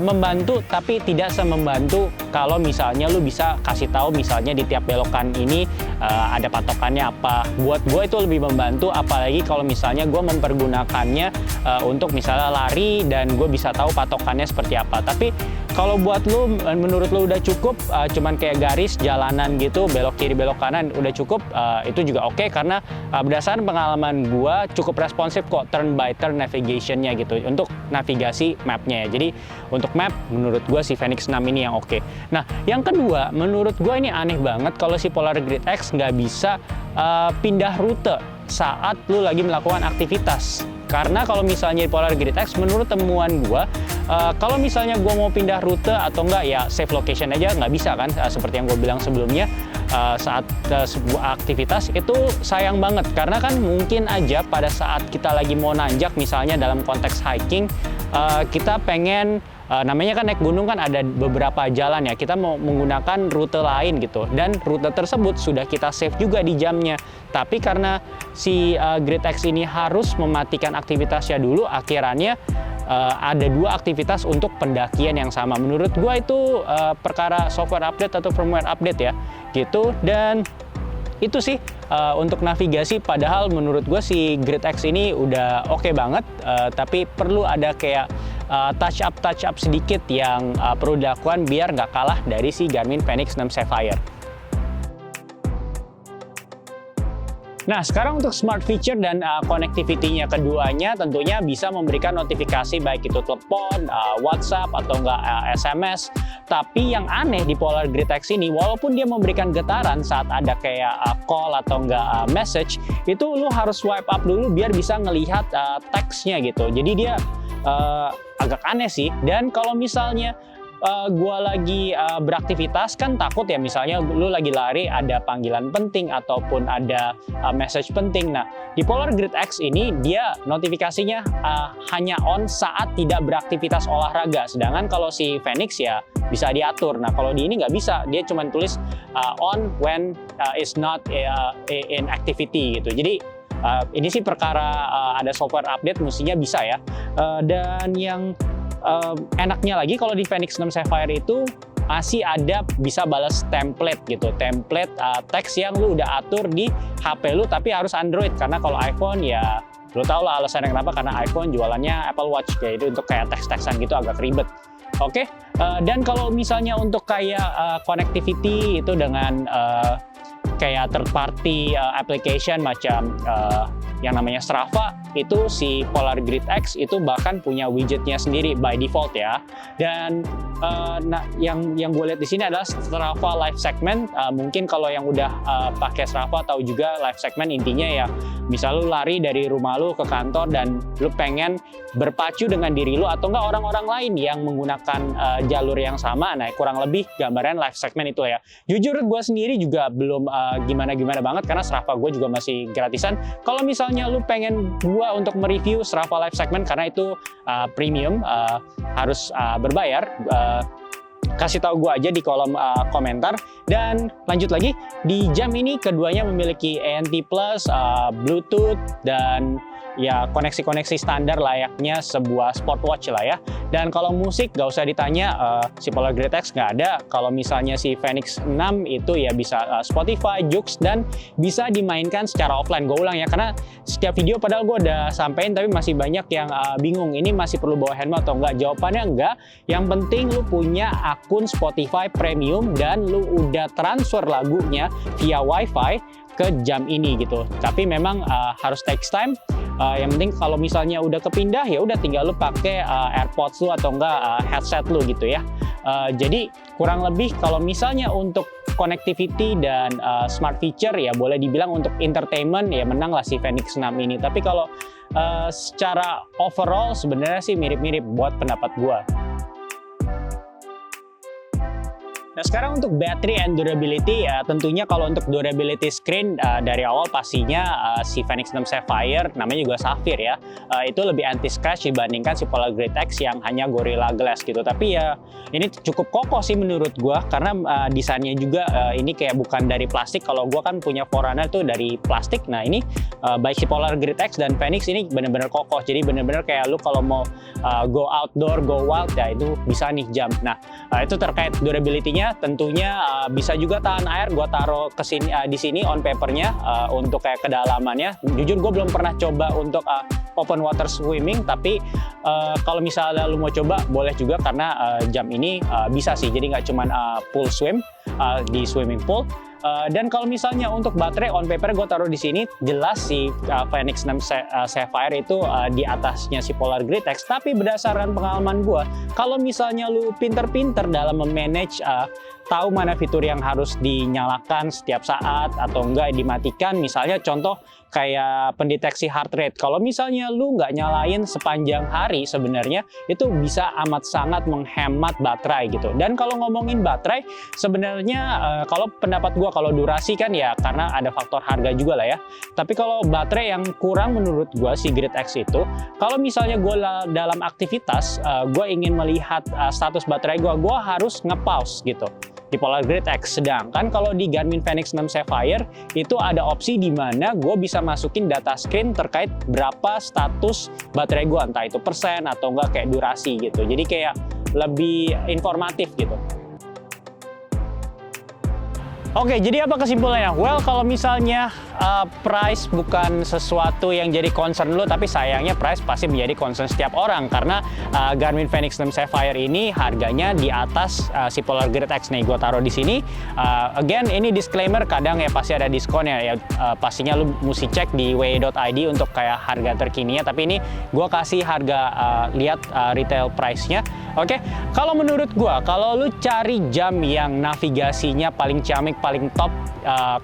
membantu, tapi tidak semembantu kalau misalnya lu bisa kasih tahu misalnya di tiap belokan ini ada patokannya apa. Buat gue itu lebih membantu, apalagi kalau misalnya gue mempergunakannya untuk misalnya lari dan gue bisa tahu patokannya seperti apa. Tapi kalau buat lu, menurut lu udah cukup cuman kayak garis jalanan gitu, belok kiri belok kanan udah cukup, itu juga oke, karena berdasarkan pengalaman gue cukup responsif kok turn by turn navigation-nya gitu untuk navigasi map-nya ya. Jadi untuk map menurut gue si Fenix 6 ini yang oke. Nah yang kedua, menurut gue ini aneh banget kalau si Polar Grid X nggak bisa pindah rute saat lu lagi melakukan aktivitas. Karena kalau misalnya di Polar Grid X, menurut temuan gue, kalau misalnya gue mau pindah rute atau enggak, ya save location aja nggak bisa kan, seperti yang gue bilang sebelumnya, saat sebuah aktivitas itu sayang banget. Karena kan mungkin aja pada saat kita lagi mau nanjak, misalnya dalam konteks hiking, kita pengen, namanya kan naik gunung kan ada beberapa jalan ya, kita mau menggunakan rute lain gitu, dan rute tersebut sudah kita save juga di jamnya. Tapi karena si Grid X ini harus mematikan aktivitasnya dulu, akhirannya ada dua aktivitas untuk pendakian yang sama. Menurut gua itu perkara software update atau firmware update ya gitu. Dan itu sih untuk navigasi, padahal menurut gue si Grid X ini udah oke banget, tapi perlu ada kayak touch up sedikit yang perlu dilakukan biar nggak kalah dari si Garmin Fenix 6 Sapphire. Nah, sekarang untuk smart feature dan connectivity-nya keduanya tentunya bisa memberikan notifikasi baik itu telepon, WhatsApp atau enggak SMS. Tapi yang aneh di Polar Grid X ini, walaupun dia memberikan getaran saat ada kayak call atau enggak message, itu lu harus swipe up dulu biar bisa ngelihat teksnya gitu. Jadi dia agak aneh sih. Dan kalau misalnya gue lagi beraktivitas kan takut ya, misalnya lu lagi lari ada panggilan penting ataupun ada message penting. Nah di Polar Grid X ini dia notifikasinya hanya on saat tidak beraktivitas olahraga, sedangkan kalau si Fenix ya bisa diatur. Nah kalau di ini nggak bisa, dia cuma tulis on when is not in activity gitu. Jadi ini sih perkara ada software update mestinya bisa ya. Dan yang enaknya lagi kalau di Fenix 6 Sapphire itu masih ada bisa balas template gitu, template teks yang lu udah atur di HP lu, tapi harus Android. Karena kalau iPhone ya lu tau lah alasannya kenapa, karena iPhone jualannya Apple Watch, kayak itu untuk kayak teks-teksan gitu agak ribet. Oke, dan kalau misalnya untuk kayak connectivity itu dengan kayak third party application macam yang namanya Strava, itu si Polar Grid X itu bahkan punya widgetnya sendiri by default ya. Dan nah, yang gue lihat di sini adalah Strava Live Segment. Mungkin kalau yang udah pakai Strava tahu juga Live Segment intinya ya, misal lu lari dari rumah lu ke kantor dan lu pengen berpacu dengan diri lu atau enggak orang-orang lain yang menggunakan jalur yang sama. Nah kurang lebih gambaran Live Segment itu ya. Jujur gue sendiri juga belum gimana-gimana banget karena Strava gue juga masih gratisan. Kalau misalnya lu pengen gue untuk mereview Strava Live Segment karena itu premium, harus berbayar, kasih tahu gue aja di kolom komentar. Dan lanjut lagi, di jam ini keduanya memiliki ANT+, Bluetooth, dan ya koneksi-koneksi standar layaknya sebuah smartwatch lah ya. Dan kalau musik gak usah ditanya, si Polar Grid X nggak ada. Kalau misalnya si Fenix 6 itu ya bisa Spotify, Joox, dan bisa dimainkan secara offline. Gue ulang ya, karena setiap video padahal gue udah sampein tapi masih banyak yang bingung, ini masih perlu bawa handphone atau enggak. Jawabannya enggak. Yang penting lu punya akun Spotify Premium dan lu udah transfer lagunya via Wi-Fi ke jam ini gitu. Tapi memang harus takes time. Yang penting kalau misalnya udah kepindah ya udah tinggal lu pakai AirPods lu atau enggak headset lu gitu ya. Jadi kurang lebih kalau misalnya untuk connectivity dan smart feature ya boleh dibilang untuk entertainment ya menang lah si Fenix 6 ini. Tapi kalau secara overall sebenarnya sih mirip-mirip buat pendapat gua. Nah sekarang untuk battery and durability, tentunya kalau untuk durability screen dari awal pastinya si Fenix 6 Sapphire, namanya juga Sapphire ya, itu lebih anti scratch dibandingkan si Polar Grid X yang hanya Gorilla Glass gitu. Tapi ya ini cukup kokoh sih menurut gua, karena desainnya juga ini kayak bukan dari plastik. Kalau gua kan punya Forerunner tuh dari plastik. Nah ini baik si Polar Grid X dan Fenix ini bener-bener kokoh. Jadi bener-bener kayak lu kalau mau go outdoor, go wild ya itu bisa nih jump. Nah itu terkait durability-nya, tentunya bisa juga tahan air. Gua taruh ke sini di sini on papernya untuk kayak kedalamannya. Jujur gue belum pernah coba untuk open water swimming, tapi kalau misalnya lu mau coba boleh juga, karena jam ini bisa sih, jadi nggak cuman pool swim di swimming pool. Dan kalau misalnya untuk baterai on paper gue taruh di sini, jelas si Fenix 6 Sapphire itu di atasnya si Polar Grid X. Tapi berdasarkan pengalaman gue, kalau misalnya lu pinter-pinter dalam memanage, tahu mana fitur yang harus dinyalakan setiap saat atau enggak dimatikan, misalnya contoh kayak pendeteksi heart rate. Kalau misalnya lu nggak nyalain sepanjang hari, sebenarnya itu bisa amat sangat menghemat baterai gitu. Dan kalau ngomongin baterai, sebenarnya kalau pendapat gua, kalau durasi kan ya karena ada faktor harga juga lah ya. Tapi kalau baterai yang kurang menurut gua si Grid X itu, kalau misalnya gua dalam aktivitas, gua ingin melihat status baterai gua harus nge-pause gitu di Polar Grid X. Sedangkan kalau di Garmin Fenix 6 Sapphire itu ada opsi di mana gue bisa masukin data screen terkait berapa status baterai gue, entah itu persen atau enggak kayak durasi gitu. Jadi kayak lebih informatif gitu. Oke, jadi apa kesimpulannya? Well, kalau misalnya price bukan sesuatu yang jadi concern lo, tapi sayangnya price pasti menjadi concern setiap orang, karena Garmin Fenix 6 Sapphire ini harganya di atas si Polar Grid X nih. Gue taruh di sini. Again, ini disclaimer, kadang ya pasti ada diskon ya. Pastinya lo mesti cek di way.id untuk kayak harga terkininya. Tapi ini gue kasih harga lihat retail price-nya. Oke, kalau menurut gue, kalau lu cari jam yang navigasinya paling ciamik, paling top,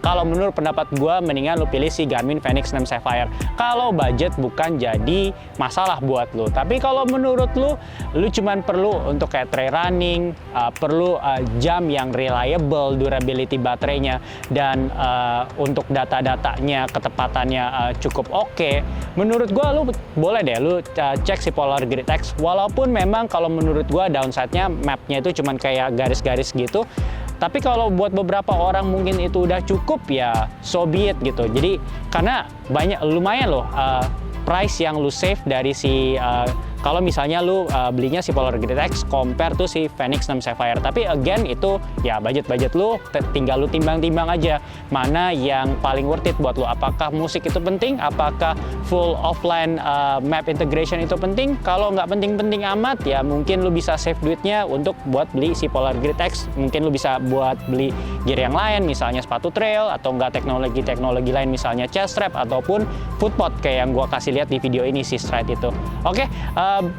kalau menurut pendapat gue, mendingan lu pilih si Garmin Fenix 6 Sapphire. Kalau budget bukan jadi masalah buat lu. Tapi kalau menurut lu cuman perlu untuk kayak trail running, perlu jam yang reliable, durability baterainya, dan untuk data-datanya, ketepatannya cukup oke. Menurut gue, lu boleh deh lu cek si Polar Grid X. Walaupun memang kalau menurut gue downside-nya mapnya itu cuman kayak garis-garis gitu. Tapi kalau buat beberapa orang mungkin itu udah cukup, ya so be it gitu. Jadi karena lumayan loh price yang lu save dari si kalau misalnya lu belinya si Polar Grid X compare tuh si Fenix 6 Sapphire. Tapi again itu ya budget lu, tinggal lu timbang-timbang aja mana yang paling worth it buat lu. Apakah musik itu penting? Apakah full offline map integration itu penting? Kalau nggak penting-penting amat, ya mungkin lu bisa save duitnya untuk buat beli si Polar Grid X. Mungkin lu bisa buat beli gear yang lain, misalnya sepatu trail, atau enggak teknologi lain, misalnya chest strap ataupun footpod kayak yang gua kasih lihat di video ini si Stride itu. Oke,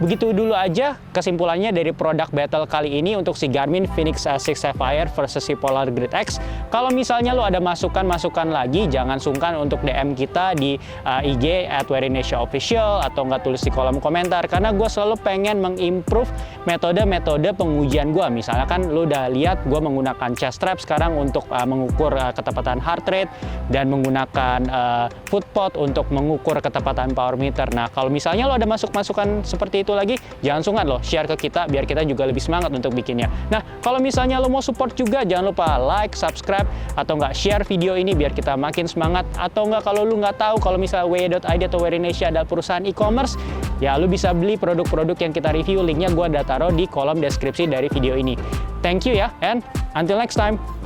begitu dulu aja kesimpulannya dari produk battle kali ini untuk si Garmin Fenix 6 Sapphire versus si Polar Grid X. Kalau misalnya lo ada masukan lagi, jangan sungkan untuk DM kita di IG @WearIndonesiaOfficial atau nggak tulis di kolom komentar, karena gue selalu pengen mengimprove metode-metode pengujian gue. Misalnya kan lo udah lihat gue menggunakan chest strap sekarang untuk mengukur ketepatan heart rate, dan menggunakan footpod untuk mengukur ketepatan power meter. Nah, kalau misalnya lo ada masukan seperti itu lagi, jangan sungkan lo share ke kita biar kita juga lebih semangat untuk bikinnya. Nah, kalau misalnya lo mau support juga, jangan lupa like, subscribe, atau nggak share video ini biar kita makin semangat. Atau nggak, kalau lo nggak tahu kalau misalnya way.id atau Wear Indonesia adalah perusahaan e-commerce, ya lo bisa beli produk-produk yang kita review. Linknya gue udah taruh di kolom deskripsi dari video ini. Thank you ya, and until next time.